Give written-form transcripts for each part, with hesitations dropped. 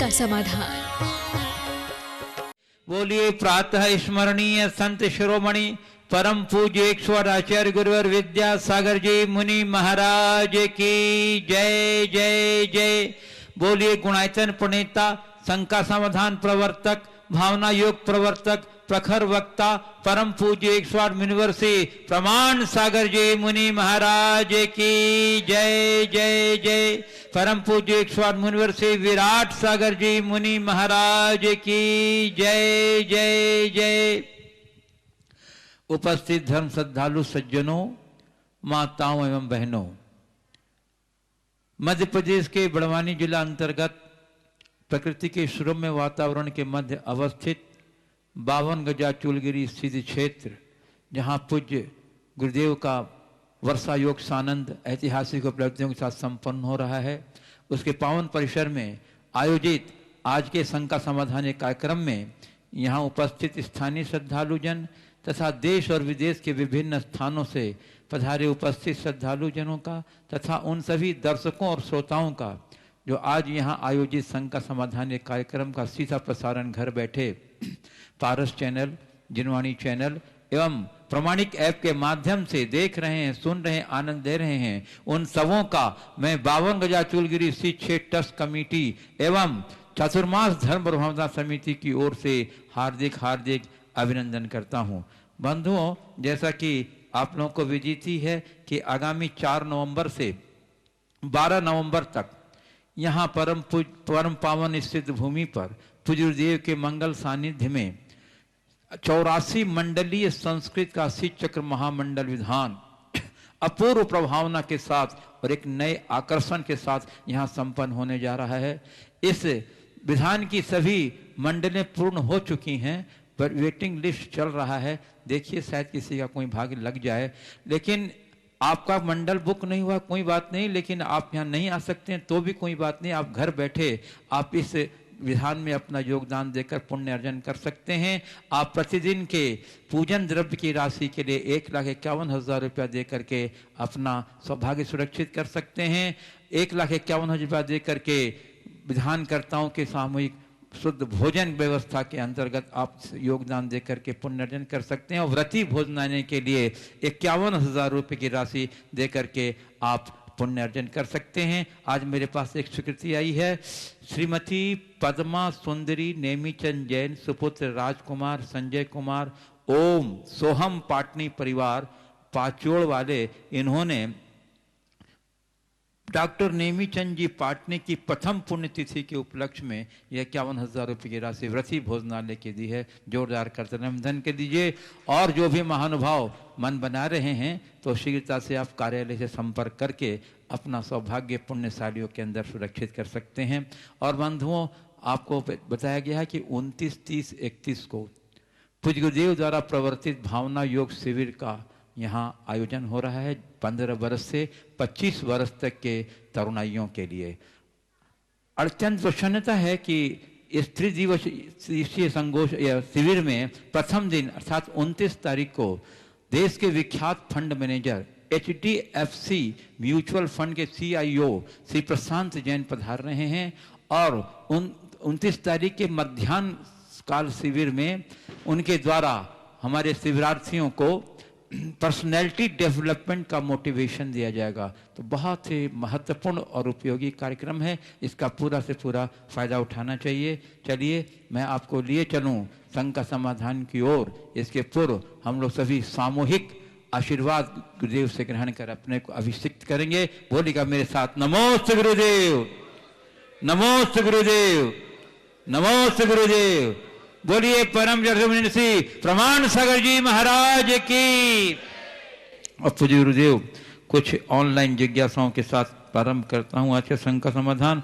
का समाधान। बोलिए प्रातः स्मरणीय संत शिरोमणि परम पूज्य 108 आचार्य गुरुवर विद्यासागर जी मुनि महाराज की जय जय जय। बोलिए गुणायतन प्रणेता, शंका समाधान प्रवर्तक, भावना योग प्रवर्तक, प्रखर वक्ता, परम पूज्य 108 यूनिवर्सिटी प्रमाण सागर जी मुनि महाराज की जय जय जय। परम पूज्य 108 यूनिवर्सिटी विराट सागर जी मुनि महाराज की जय जय जय। उपस्थित धर्म श्रद्धालु सज्जनों, माताओं एवं बहनों, मध्य प्रदेश के बड़वानी जिला अंतर्गत प्रकृति के सुरम्य वातावरण के मध्य अवस्थित 52 गजा चूलगिरी स्थित क्षेत्र, जहाँ पूज्य गुरुदेव का वर्षा योग सानंद ऐतिहासिक उपलब्धियों के साथ संपन्न हो रहा है, उसके पावन परिसर में आयोजित आज के शंका समाधान कार्यक्रम में यहाँ उपस्थित स्थानीय श्रद्धालुजन तथा देश और विदेश के विभिन्न स्थानों से पधारे उपस्थित श्रद्धालुजनों का तथा उन सभी दर्शकों और श्रोताओं का जो आज यहाँ आयोजित शंका समाधान कार्यक्रम का सीधा प्रसारण घर बैठे पारस चैनल, जिनवाणी चैनल एवं प्रमाणिक ऐप के माध्यम से देख रहे हैं, सुन रहे हैं, आनंद ले रहे हैं, उन सबों का मैं 52 गजा चूलगिरी स्थित क्षेत्र ट्रस्ट कमेटी एवं चातुर्मास धर्म प्रभावना समिति की ओर से हार्दिक हार्दिक अभिनंदन करता हूँ। बंधुओं, जैसा कि आप लोगों को विदित ही है कि आगामी 4 नवंबर से 12 नवंबर तक यहाँ परम पावन स्थित भूमि पर पूज्य गुरुदेव के मंगल सानिध्य में 84 मंडलीय संस्कृत का शीत चक्र महामंडल विधान अपूर्व प्रभावना के साथ और एक नए आकर्षण के साथ यहाँ संपन्न होने जा रहा है। इस विधान की सभी मंडलें पूर्ण हो चुकी हैं, पर वेटिंग लिस्ट चल रहा है। देखिए शायद किसी का कोई भाग्य लग जाए, लेकिन आपका मंडल बुक नहीं हुआ कोई बात नहीं, लेकिन आप यहाँ नहीं आ सकते हैं तो भी कोई बात नहीं, आप घर बैठे आप इस विधान में अपना योगदान देकर पुण्य अर्जन कर सकते हैं। आप प्रतिदिन के पूजन द्रव्य की राशि के लिए 1,51,000 रुपया दे करके अपना सौभाग्य सुरक्षित कर सकते हैं। 1,51,000 रुपया दे करके विधानकर्ताओं के सामूहिक शुद्ध भोजन व्यवस्था के अंतर्गत आप योगदान देकर के पुण्य अर्जन कर सकते हैं और व्रती भोजनालय के लिए 51,000 रुपये की राशि देकर के आप पुण्य अर्जन कर सकते हैं। आज मेरे पास एक स्वीकृति आई है, श्रीमती पद्मा सुंदरी नेमीचंद जैन सुपुत्र राजकुमार संजय कुमार ओम सोहम पाटनी परिवार पाचोड़ वाले, इन्होंने डॉक्टर नेमीचंद जी पाटनी की प्रथम पुण्यतिथि के उपलक्ष्य में यह 51,000 रुपये की राशि व्रती भोजनालय की दी है। जोरदार करतन के दीजिए। और जो भी महानुभाव मन बना रहे हैं तो शीघ्रता से आप कार्यालय से संपर्क करके अपना सौभाग्य पुण्यशालियों के अंदर सुरक्षित कर सकते हैं। और बंधुओं, आपको बताया गया है कि 29, 30, 31 को पूज्य गुरुदेव द्वारा प्रवर्तित भावना योग शिविर का यहाँ आयोजन हो रहा है 15 वर्ष से 25 वर्ष तक के तरुणाइयों के लिए। अत्यंत प्रसन्नता है कि इस 3 दिवसीय संगोष्ठ या शिविर में प्रथम दिन अर्थात 29 तारीख को देश के विख्यात fund manager HDFC mutual fund के CIO श्री प्रशांत जैन पधार रहे हैं और 29 तारीख के मध्याह्न काल शिविर में उनके द्वारा हमारे शिविरार्थियों को पर्सनैलिटी डेवलपमेंट का मोटिवेशन दिया जाएगा। तो बहुत ही महत्वपूर्ण और उपयोगी कार्यक्रम है, इसका पूरा से पूरा फायदा उठाना चाहिए। चलिए मैं आपको लिए चलूं शंका समाधान की ओर। इसके पूर्व हम लोग सभी सामूहिक आशीर्वाद गुरुदेव से ग्रहण कर अपने को अभिषिक्त करेंगे। बोलिएगा मेरे साथ, नमोस्तु गुरुदेव, नमोस्तु गुरुदेव, नमोस्तु गुरुदेव। बोलिए परम ऋषि प्रमाण सागर जी महाराज की। और पूज्य गुरुदेव, कुछ ऑनलाइन जिज्ञासाओं के साथ प्रारंभ करता हूँ आज के शंका समाधान।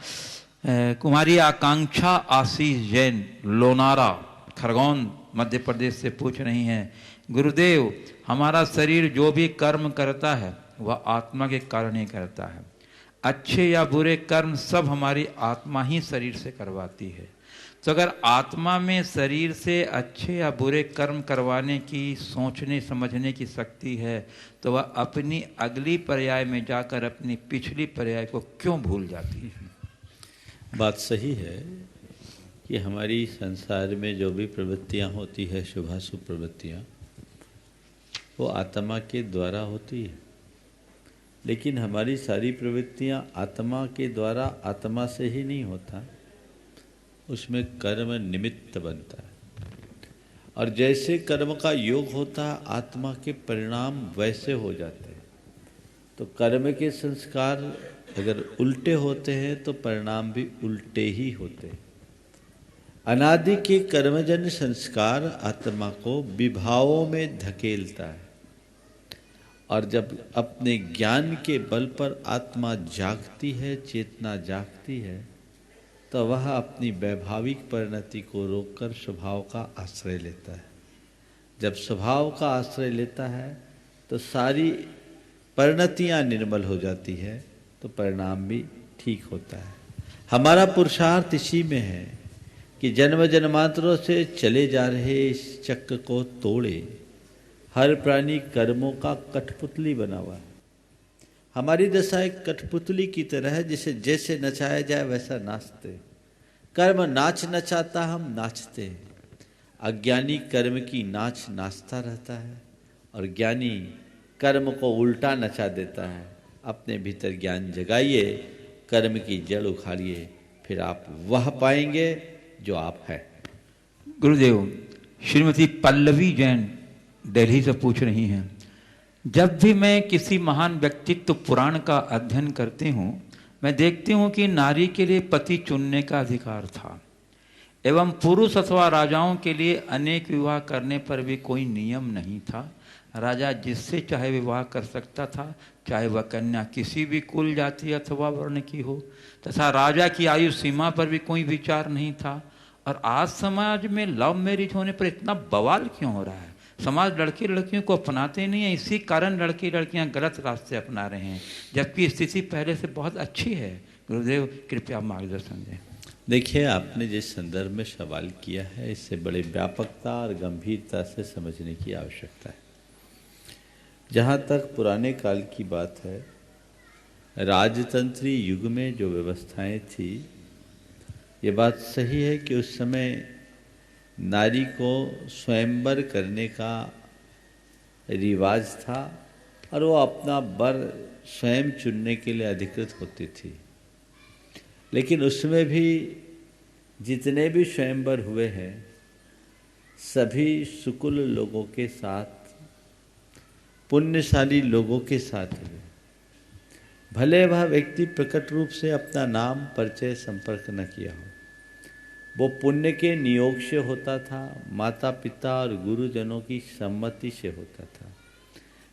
कुमारी आकांक्षा आशीष जैन लोनारा खरगोन मध्य प्रदेश से पूछ रही हैं, गुरुदेव हमारा शरीर जो भी कर्म करता है वह आत्मा के कारण ही करता है। अच्छे या बुरे कर्म सब हमारी आत्मा ही शरीर से करवाती है। तो अगर आत्मा में शरीर से अच्छे या बुरे कर्म करवाने की, सोचने समझने की शक्ति है, तो वह अपनी अगली पर्याय में जाकर अपनी पिछली पर्याय को क्यों भूल जाती है? बात सही है। कि हमारी संसार में जो भी प्रवृत्तियाँ होती है, शुभाशुभ प्रवृत्तियाँ, वो आत्मा के द्वारा होती है। लेकिन हमारी सारी प्रवृत्तियाँ आत्मा के द्वारा आत्मा से ही नहीं होता, उसमें कर्म निमित्त बनता है। और जैसे कर्म का योग होता है, आत्मा के परिणाम वैसे हो जाते हैं। तो कर्म के संस्कार अगर उल्टे होते हैं तो परिणाम भी उल्टे ही होते हैं। अनादि के कर्मजन्य संस्कार आत्मा को विभावों में धकेलता है, और जब अपने ज्ञान के बल पर आत्मा जागती है, चेतना जागती है, तो वह अपनी वैभाविक परिणति को रोककर स्वभाव का आश्रय लेता है। जब स्वभाव का आश्रय लेता है तो सारी परिणतियाँ निर्मल हो जाती है, तो परिणाम भी ठीक होता है। हमारा पुरुषार्थ इसी में है कि जन्म जन्मांतरों से चले जा रहे इस चक्र को तोड़े। हर प्राणी कर्मों का कठपुतली बना हुआ है। हमारी दशा एक कठपुतली की तरह है, जिसे जैसे नचाया जाए वैसा नाचते। कर्म नाच नचाता, हम नाचते हैं। अज्ञानी कर्म की नाच नाचता रहता है, और ज्ञानी कर्म को उल्टा नचा देता है। अपने भीतर ज्ञान जगाइए, कर्म की जड़ उखाड़िए, फिर आप वह पाएंगे जो आप हैं। गुरुदेव, श्रीमती पल्लवी जैन दिल्ली से पूछ रही हैं, जब भी मैं किसी महान व्यक्तित्व पुराण का अध्ययन करती हूँ, मैं देखती हूँ कि नारी के लिए पति चुनने का अधिकार था, एवं पुरुष अथवा राजाओं के लिए अनेक विवाह करने पर भी कोई नियम नहीं था। राजा जिससे चाहे विवाह कर सकता था, चाहे वह कन्या किसी भी कुल, जाति अथवा वर्ण की हो, तथा राजा की आयु सीमा पर भी कोई विचार नहीं था। और आज समाज में लव मैरिज होने पर इतना बवाल क्यों हो रहा है? समाज लड़के लड़कियों को अपनाते नहीं है, इसी कारण लड़के लड़कियां गलत रास्ते अपना रहे हैं, जबकि स्थिति पहले से बहुत अच्छी है। गुरुदेव कृपया मार्गदर्शन दें। देखिए, आपने जिस संदर्भ में सवाल किया है, इससे बड़े व्यापकता और गंभीरता से समझने की आवश्यकता है। जहाँ तक पुराने काल की बात है, राजतंत्री युग में जो व्यवस्थाएं थी, ये बात सही है कि उस समय नारी को स्वयंवर करने का रिवाज था, और वो अपना वर स्वयं चुनने के लिए अधिकृत होती थी। लेकिन उसमें भी जितने भी स्वयंवर हुए हैं, सभी सुकुल लोगों के साथ, पुण्यशाली लोगों के साथ हुए। भले वह व्यक्ति प्रकट रूप से अपना नाम, परिचय, संपर्क न किया हो, वो पुण्य के नियोग से होता था, माता पिता और गुरुजनों की सम्मति से होता था।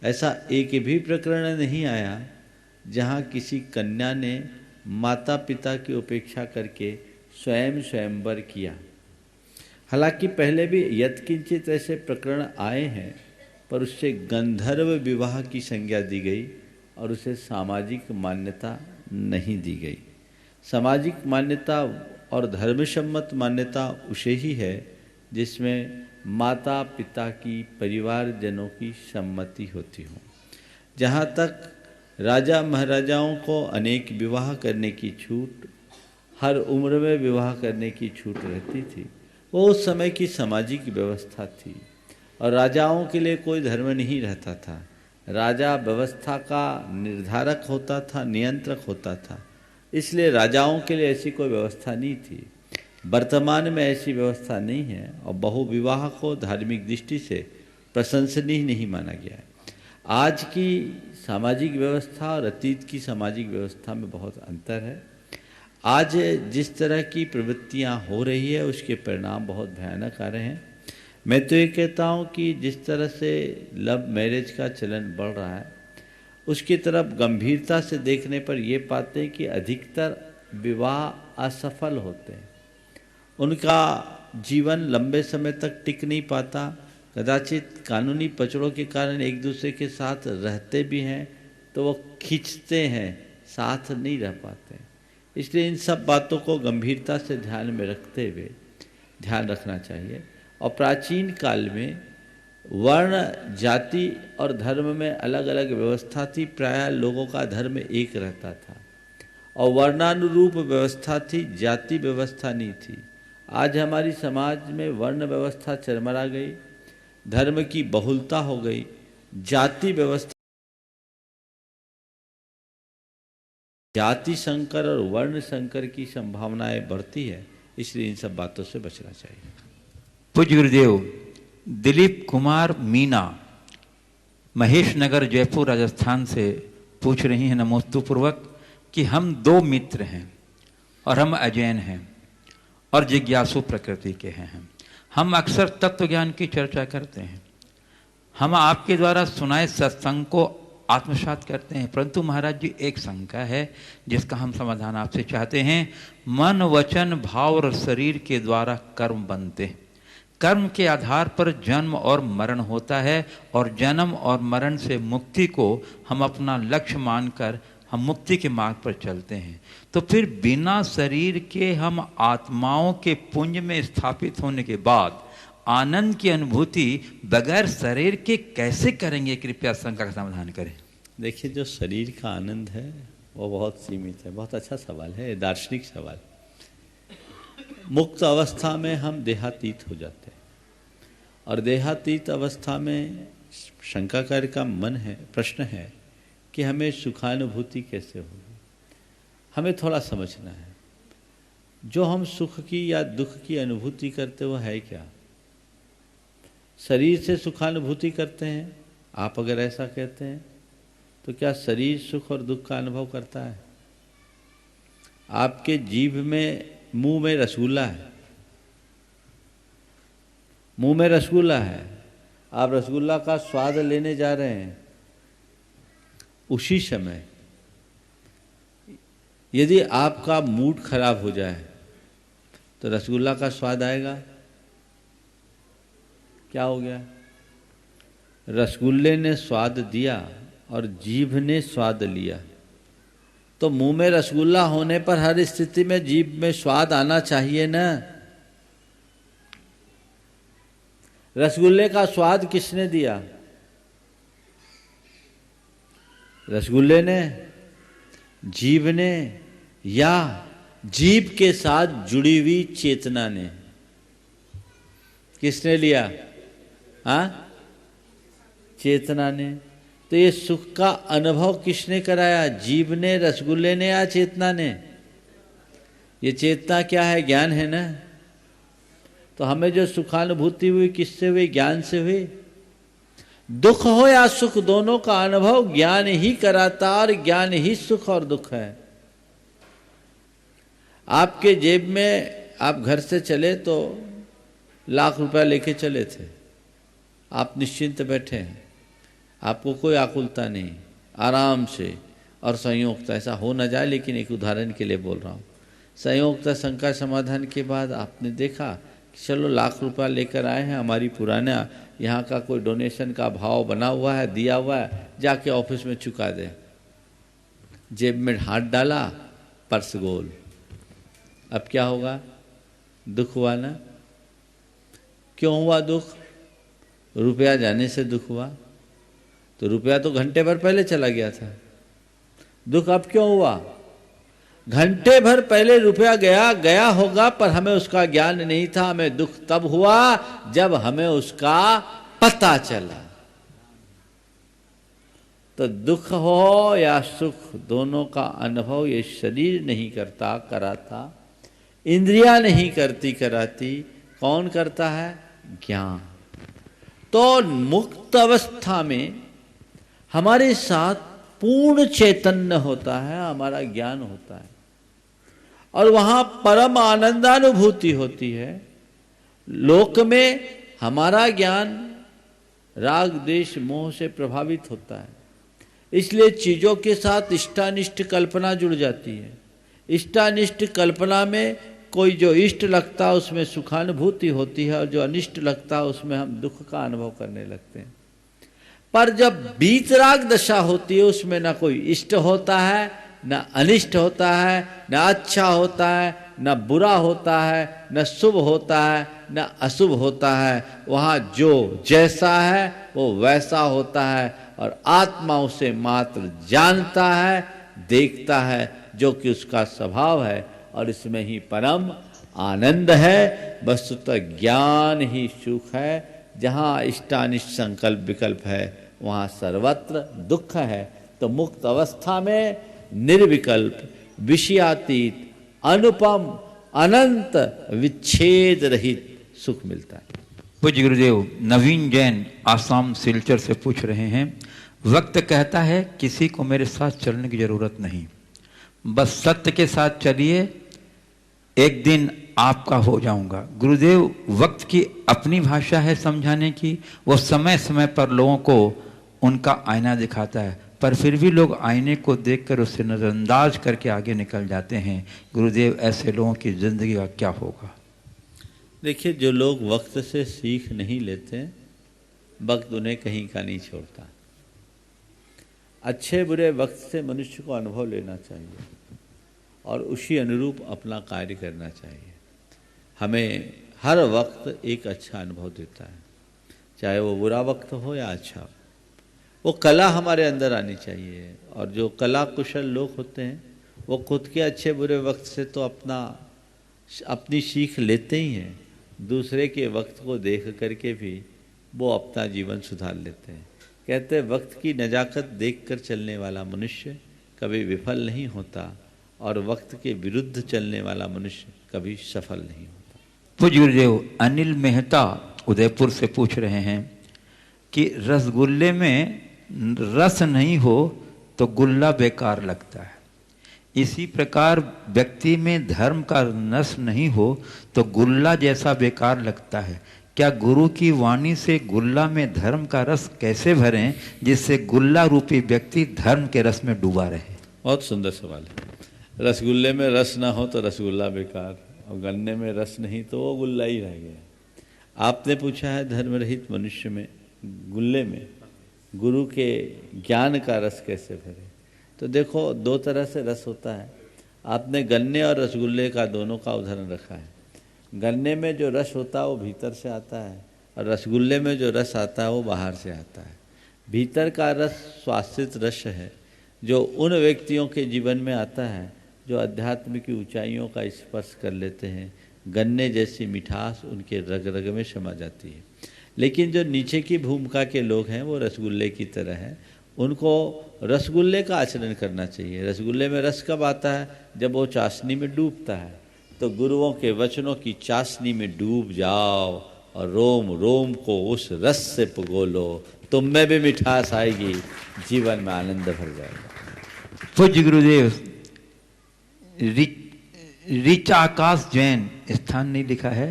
ऐसा एक भी प्रकरण नहीं आया जहाँ किसी कन्या ने माता पिता की उपेक्षा करके स्वयं स्वयंवर किया। हालांकि पहले भी यत्किंचित ऐसे प्रकरण आए हैं, पर उससे गंधर्व विवाह की संज्ञा दी गई और उसे सामाजिक मान्यता नहीं दी गई। सामाजिक मान्यता और धर्मसम्मत मान्यता उसे ही है जिसमें माता पिता की, परिवारजनों की सम्मति होती हो। जहाँ तक राजा महाराजाओं को अनेक विवाह करने की छूट, हर उम्र में विवाह करने की छूट रहती थी, वो उस समय की सामाजिक व्यवस्था थी। और राजाओं के लिए कोई धर्म नहीं रहता था। राजा व्यवस्था का निर्धारक होता था, नियंत्रक होता था, इसलिए राजाओं के लिए ऐसी कोई व्यवस्था नहीं थी। वर्तमान में ऐसी व्यवस्था नहीं है, और बहुविवाह को धार्मिक दृष्टि से प्रशंसनीय नहीं माना गया है। आज की सामाजिक व्यवस्था और अतीत की सामाजिक व्यवस्था में बहुत अंतर है। आज जिस तरह की प्रवृत्तियां हो रही है, उसके परिणाम बहुत भयानक आ रहे हैं। मैं तो ये कहता हूँ कि जिस तरह से लव मैरिज का चलन बढ़ रहा है, उसकी तरफ गंभीरता से देखने पर ये पाते हैं कि अधिकतर विवाह असफल होते हैं। उनका जीवन लंबे समय तक टिक नहीं पाता। कदाचित कानूनी पचड़ों के कारण एक दूसरे के साथ रहते भी हैं तो वो खींचते हैं, साथ नहीं रह पाते। इसलिए इन सब बातों को गंभीरता से ध्यान में रखते हुए ध्यान रखना चाहिए। और प्राचीन काल में वर्ण, जाति और धर्म में अलग अलग व्यवस्था थी। प्रायः लोगों का धर्म एक रहता था और वर्णानुरूप व्यवस्था थी, जाति व्यवस्था नहीं थी। आज हमारी समाज में वर्ण व्यवस्था चरमरा गई, धर्म की बहुलता हो गई, जाति व्यवस्था, जाति संकर और वर्ण संकर की संभावनाएं बढ़ती है, इसलिए इन सब बातों से बचना चाहिए। पूज्य गुरुदेव, दिलीप कुमार मीना महेश नगर जयपुर राजस्थान से पूछ रही हैं नमोस्तुपूर्वक कि हम दो मित्र हैं और हम अजैन हैं और जिज्ञासु प्रकृति के हैं। हम अक्सर तत्व ज्ञान की चर्चा करते हैं, हम आपके द्वारा सुनाए सत्संग को आत्मसात करते हैं, परंतु महाराज जी एक शंका है जिसका हम समाधान आपसे चाहते हैं। मन वचन भाव और शरीर के द्वारा कर्म बनते हैं, कर्म के आधार पर जन्म और मरण होता है और जन्म और मरण से मुक्ति को हम अपना लक्ष्य मानकर हम मुक्ति के मार्ग पर चलते हैं। तो फिर बिना शरीर के हम आत्माओं के पुंज में स्थापित होने के बाद आनंद की अनुभूति बगैर शरीर के कैसे करेंगे? कृपया शंका का समाधान करें। देखिए, जो शरीर का आनंद है वो बहुत सीमित है। बहुत अच्छा सवाल है, दार्शनिक सवाल। मुक्त अवस्था में हम देहातीत हो जाते हैं और देहातीत अवस्था में शंकाकार का मन है, प्रश्न है कि हमें सुखानुभूति कैसे होगी। हमें थोड़ा समझना है, जो हम सुख की या दुख की अनुभूति करते वो है क्या? शरीर से सुखानुभूति करते हैं आप अगर ऐसा कहते हैं तो क्या शरीर सुख और दुख का अनुभव करता है? आपके जीभ में, मुंह में रसगुल्ला है, मुंह में रसगुल्ला है, आप रसगुल्ला का स्वाद लेने जा रहे हैं, उसी समय यदि आपका मूड खराब हो जाए तो रसगुल्ला का स्वाद आएगा? क्या हो गया? रसगुल्ले ने स्वाद दिया और जीभ ने स्वाद लिया। तो मुंह में रसगुल्ला होने पर हर स्थिति में जीभ में स्वाद आना चाहिए ना। रसगुल्ले का स्वाद किसने दिया? रसगुल्ले ने, जीभ ने, या जीभ के साथ जुड़ी हुई चेतना ने? किसने लिया? हाँ, चेतना ने। तो ये सुख का अनुभव किसने कराया? जीभ ने, रसगुल्ले ने या चेतना ने? ये चेतना क्या है? ज्ञान है ना। तो हमें जो सुखानुभूति हुई किससे हुई? ज्ञान से हुई। दुख हो या सुख, दोनों का अनुभव ज्ञान ही कराता और ज्ञान ही सुख और दुख है। आपके जेब में, आप घर से चले तो लाख रुपया लेके चले थे, आप निश्चिंत बैठे हैं, आपको कोई आकुलता नहीं, आराम से। और संयोगता, ऐसा हो न जाए लेकिन एक उदाहरण के लिए बोल रहा हूँ, संयोगता शंका समाधान के बाद आपने देखा कि चलो लाख रुपया लेकर आए हैं, हमारी पुराना यहाँ का कोई डोनेशन का भाव बना हुआ है, दिया हुआ है, जाके ऑफिस में चुका दे। जेब में हाथ डाला, पर्स गोल। अब क्या होगा? दुख हुआ ना। क्यों हुआ दुख? रुपया जाने से दुख हुआ। तो रुपया तो घंटे भर पहले चला गया था, दुख अब क्यों हुआ? घंटे भर पहले रुपया गया होगा, पर हमें उसका ज्ञान नहीं था। हमें दुख तब हुआ जब हमें उसका पता चला। तो दुख हो या सुख, दोनों का अनुभव ये शरीर नहीं करता, कराता, इंद्रियां नहीं करती, कराती, कौन करता है? ज्ञान। तो मुक्त अवस्था में हमारे साथ पूर्ण चैतन्य होता है, हमारा ज्ञान होता है और वहां परम आनंदानुभूति होती है। लोक में हमारा ज्ञान राग द्वेष मोह से प्रभावित होता है, इसलिए चीजों के साथ इष्टानिष्ट कल्पना जुड़ जाती है। इष्टानिष्ट कल्पना में कोई जो इष्ट लगता है उसमें सुखानुभूति होती है और जो अनिष्ट लगता है उसमें हम दुख का अनुभव करने लगते हैं। पर जब बीतराग दशा होती है उसमें ना कोई इष्ट होता है, ना अनिष्ट होता है, ना अच्छा होता है, ना बुरा होता है, ना शुभ होता है, ना अशुभ होता है। वहाँ जो जैसा है वो वैसा होता है और आत्मा उसे मात्र जानता है, देखता है, जो कि उसका स्वभाव है और इसमें ही परम आनंद है, वस्तुतः ज्ञान ही सुख है। जहाँ इष्टानिष्ट संकल्प विकल्प है वहाँ सर्वत्र दुख है। तो मुक्त अवस्था में निर्विकल्प, विषयातीत, अनुपम, अनंत, विच्छेद रहित सुख मिलता है। पूज्य गुरुदेव नवीन जैन आसाम सिलचर से पूछ रहे हैं, वक्त कहता है किसी को मेरे साथ चलने की जरूरत नहीं, बस सत्य के साथ चलिए, एक दिन आपका हो जाऊंगा। गुरुदेव वक्त की अपनी भाषा है समझाने की, वो समय समय पर लोगों को उनका आईना दिखाता है, पर फिर भी लोग आईने को देखकर उससे नज़रअंदाज करके आगे निकल जाते हैं। गुरुदेव ऐसे लोगों की ज़िंदगी का क्या होगा? देखिए, जो लोग वक्त से सीख नहीं लेते, वक्त उन्हें कहीं का नहीं छोड़ता। अच्छे बुरे वक्त से मनुष्य को अनुभव लेना चाहिए और उसी अनुरूप अपना कार्य करना चाहिए। हमें हर वक्त एक अच्छा अनुभव देता है, चाहे वो बुरा वक्त हो या अच्छा। वो कला हमारे अंदर आनी चाहिए, और जो कला कुशल लोग होते हैं वो खुद के अच्छे बुरे वक्त से तो अपनी सीख लेते ही हैं, दूसरे के वक्त को देख करके भी वो अपना जीवन सुधार लेते हैं। कहते हैं वक्त की नजाकत देखकर चलने वाला मनुष्य कभी विफल नहीं होता, और वक्त के विरुद्ध चलने वाला मनुष्य कभी सफल नहीं होता। पूज्य गुरुदेव अनिल मेहता उदयपुर से पूछ रहे हैं कि रसगुल्ले में रस नहीं हो तो गुल्ला बेकार लगता है, इसी प्रकार व्यक्ति में धर्म का रस नहीं हो तो गुल्ला जैसा बेकार लगता है। क्या गुरु की वाणी से गुल्ला में धर्म का रस कैसे भरें जिससे गुल्ला रूपी व्यक्ति धर्म के रस में डूबा रहे? बहुत सुंदर सवाल है। रसगुल्ले में रस ना हो तो रसगुल्ला बेकार, और गन्ने में रस नहीं तो वो गुल्ला ही रह गया। आपने पूछा है धर्म रहित मनुष्य में गुल्ले में गुरु के ज्ञान का रस कैसे भरे। तो देखो, दो तरह से रस होता है। आपने गन्ने और रसगुल्ले का दोनों का उदाहरण रखा है। गन्ने में जो रस होता है वो भीतर से आता है, और रसगुल्ले में जो रस आता है वो बाहर से आता है। भीतर का रस स्वास्थ्य रस है, जो उन व्यक्तियों के जीवन में आता है जो अध्यात्म की ऊंचाइयों का स्पर्श कर लेते हैं। गन्ने जैसी मिठास उनके रग रग में समा जाती है। लेकिन जो नीचे की भूमिका के लोग हैं वो रसगुल्ले की तरह हैं, उनको रसगुल्ले का आचरण करना चाहिए। रसगुल्ले में रस कब आता है? जब वो चाशनी में डूबता है। तो गुरुओं के वचनों की चाशनी में डूब जाओ और रोम रोम को उस रस से पुगोलो, तुम में भी मिठास आएगी, जीवन में आनंद भर जाएगा। पूज्य गुरुदेव रिचा आकाश जैन, स्थान नहीं लिखा है,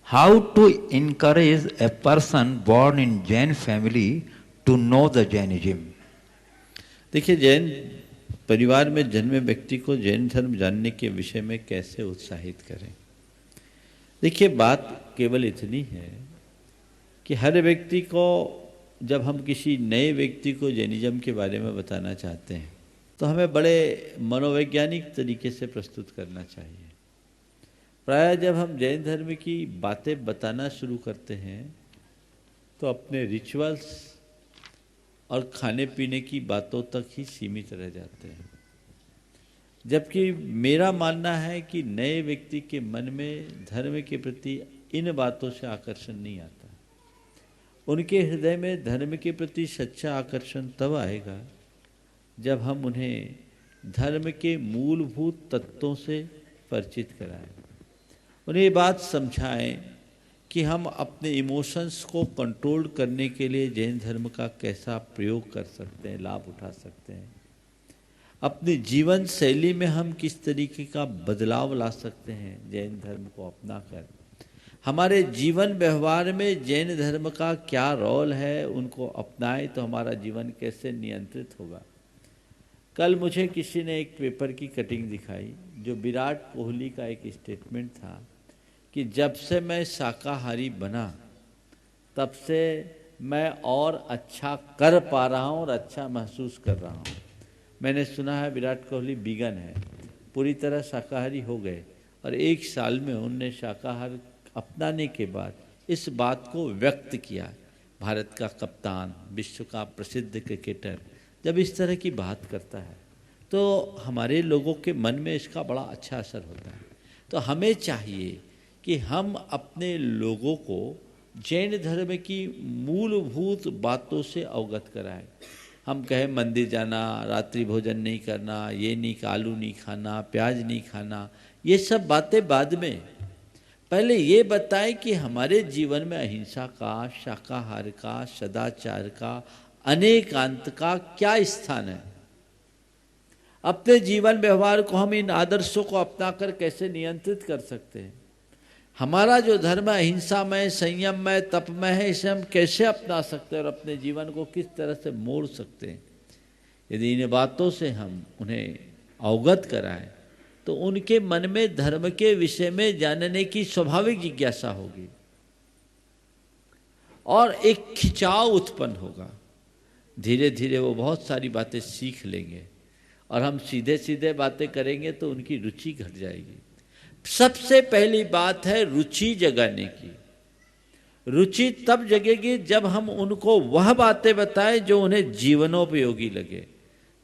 how to encourage a person born in Jain family to know the Jainism? देखिए, जैन परिवार में जन्मे व्यक्ति को जैन धर्म जानने के विषय में कैसे उत्साहित करें। देखिए, बात केवल इतनी है कि हर व्यक्ति को, जब हम किसी नए व्यक्ति को जैनिज्म के बारे में बताना चाहते हैं तो हमें बड़े मनोवैज्ञानिक तरीके से प्रस्तुत करना चाहिए। प्रायः जब हम जैन धर्म की बातें बताना शुरू करते हैं तो अपने रिचुअल्स और खाने पीने की बातों तक ही सीमित रह जाते हैं। जबकि मेरा मानना है कि नए व्यक्ति के मन में धर्म के प्रति इन बातों से आकर्षण नहीं आता। उनके हृदय में धर्म के प्रति सच्चा आकर्षण तब आएगा जब हम उन्हें धर्म के मूलभूत तत्वों से परिचित कराएं, उन्हें ये बात समझाएं कि हम अपने इमोशंस को कंट्रोल करने के लिए जैन धर्म का कैसा प्रयोग कर सकते हैं, लाभ उठा सकते हैं। अपनी जीवन शैली में हम किस तरीके का बदलाव ला सकते हैं जैन धर्म को अपनाकर। हमारे जीवन व्यवहार में जैन धर्म का क्या रोल है, उनको अपनाएं तो हमारा जीवन कैसे नियंत्रित होगा। कल मुझे किसी ने एक पेपर की कटिंग दिखाई जो विराट कोहली का एक स्टेटमेंट था कि जब से मैं शाकाहारी बना तब से मैं और अच्छा कर पा रहा हूँ और अच्छा महसूस कर रहा हूँ। मैंने सुना है विराट कोहली वीगन है, पूरी तरह शाकाहारी हो गए और 1 साल में उनने शाकाहार अपनाने के बाद इस बात को व्यक्त किया। भारत का कप्तान, विश्व का प्रसिद्ध क्रिकेटर जब इस तरह की बात करता है तो हमारे लोगों के मन में इसका बड़ा अच्छा असर होता है। तो हमें चाहिए कि हम अपने लोगों को जैन धर्म की मूलभूत बातों से अवगत कराएं। हम कहें मंदिर जाना, रात्रि भोजन नहीं करना, ये नहीं, आलू नहीं खाना, प्याज नहीं खाना, ये सब बातें बाद में। पहले ये बताएं कि हमारे जीवन में अहिंसा का, शाकाहार का, सदाचार का, अनेकांत का क्या स्थान है। अपने जीवन व्यवहार को हम इन आदर्शों को अपनाकर कैसे नियंत्रित कर सकते हैं। हमारा जो धर्म अहिंसामय, संयममय, तपमय है, इसे हम कैसे अपना सकते हैं और अपने जीवन को किस तरह से मोड़ सकते हैं। यदि इन बातों से हम उन्हें अवगत कराएं तो उनके मन में धर्म के विषय में जानने की स्वाभाविक जिज्ञासा होगी और एक खिंचाव उत्पन्न होगा। धीरे धीरे वो बहुत सारी बातें सीख लेंगे और हम सीधे सीधे बातें करेंगे तो उनकी रुचि घट जाएगी। सबसे पहली बात है रुचि जगाने की। रुचि तब जगेगी जब हम उनको वह बातें बताएं जो उन्हें जीवनोपयोगी लगे।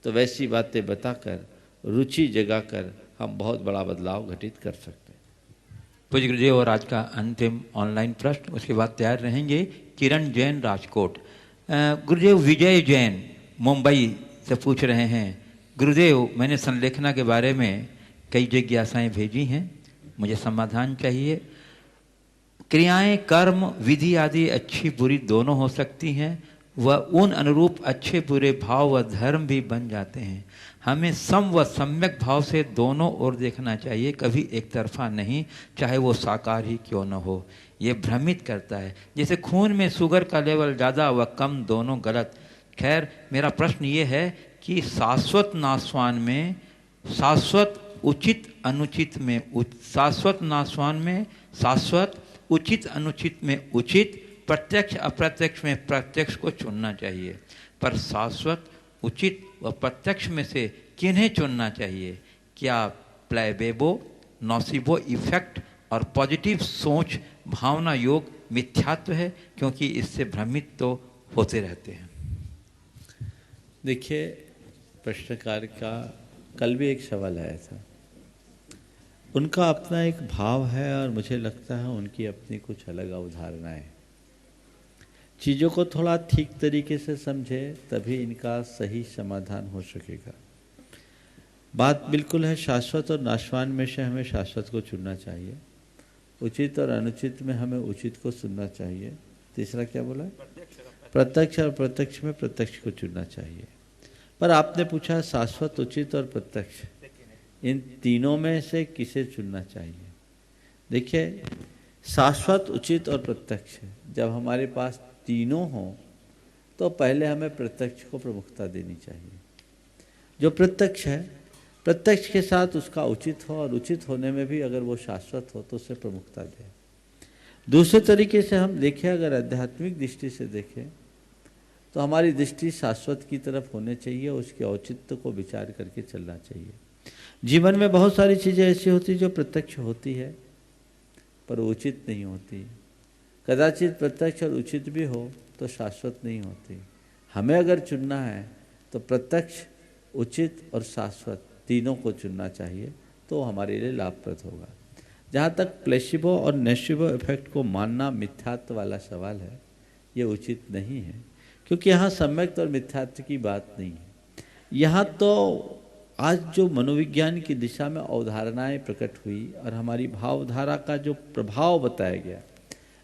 तो वैसी बातें बताकर, रुचि जगाकर हम बहुत बड़ा बदलाव घटित कर सकते हैं। पूज्य गुरुदेव, और आज का अंतिम ऑनलाइन प्रश्न, उसके बाद तैयार रहेंगे किरण जैन राजकोट। गुरुदेव विजय जैन मुंबई से पूछ रहे हैं, गुरुदेव मैंने संलेखना के बारे में कई जिज्ञासाएं भेजी हैं, मुझे समाधान चाहिए। क्रियाएं, कर्म, विधि आदि अच्छी बुरी दोनों हो सकती हैं, वह उन अनुरूप अच्छे बुरे भाव व धर्म भी बन जाते हैं। हमें सम व सम्यक भाव से दोनों ओर देखना चाहिए, कभी एक तरफा नहीं, चाहे वो साकार ही क्यों न हो। ये भ्रमित करता है, जैसे खून में शुगर का लेवल ज़्यादा व कम दोनों गलत। खैर, मेरा प्रश्न ये है कि शाश्वत नाशवान में, शाश्वत उचित अनुचित में, शाश्वत नाशवान में शाश्वत, उचित अनुचित में उचित, प्रत्यक्ष अप्रत्यक्ष में प्रत्यक्ष को चुनना चाहिए। पर शाश्वत, उचित व प्रत्यक्ष में से किन्हें चुनना चाहिए? क्या प्लेबेबो, नोसिबो इफेक्ट और पॉजिटिव सोच भावना योग मिथ्यात्व है? क्योंकि इससे भ्रमित तो होते रहते हैं। देखिए, प्रश्नकार का कल भी एक सवाल आया था। उनका अपना एक भाव है और मुझे लगता है उनकी अपनी कुछ अलग अवधारणाएं। चीज़ों को थोड़ा ठीक तरीके से समझे तभी इनका सही समाधान हो सकेगा। बात बिल्कुल है, शाश्वत और नाशवान में से हमें शाश्वत को चुनना चाहिए, उचित और अनुचित में हमें उचित को सुनना चाहिए। तीसरा क्या बोला? प्रत्यक्ष और प्रत्यक्ष में प्रत्यक्ष को चुनना चाहिए। पर आपने पूछा शाश्वत, उचित और प्रत्यक्ष, इन तीनों में से किसे चुनना चाहिए? देखिए, शाश्वत, उचित और प्रत्यक्ष, जब हमारे पास तीनों हों तो पहले हमें प्रत्यक्ष को प्रमुखता देनी चाहिए। जो प्रत्यक्ष है, प्रत्यक्ष के साथ उसका उचित हो और उचित होने में भी अगर वो शाश्वत हो तो उसे प्रमुखता दें। दूसरे तरीके से हम देखें, अगर आध्यात्मिक दृष्टि से देखें तो हमारी दृष्टि शाश्वत की तरफ होनी चाहिए, उसके औचित्य को विचार करके चलना चाहिए। जीवन में बहुत सारी चीज़ें ऐसी होती जो प्रत्यक्ष होती है पर उचित नहीं होती। कदाचित प्रत्यक्ष और उचित भी हो तो शाश्वत नहीं होती। हमें अगर चुनना है तो प्रत्यक्ष, उचित और शाश्वत तीनों को चुनना चाहिए, तो हमारे लिए लाभप्रद होगा। जहाँ तक प्लेसिबो और नेसिबो इफेक्ट को मानना मिथ्यात्व वाला सवाल है, ये उचित नहीं है, क्योंकि यहाँ सम्यक और मिथ्यात्व की बात नहीं है। यहाँ तो आज जो मनोविज्ञान की दिशा में अवधारणाएं प्रकट हुई और हमारी भावधारा का जो प्रभाव बताया गया,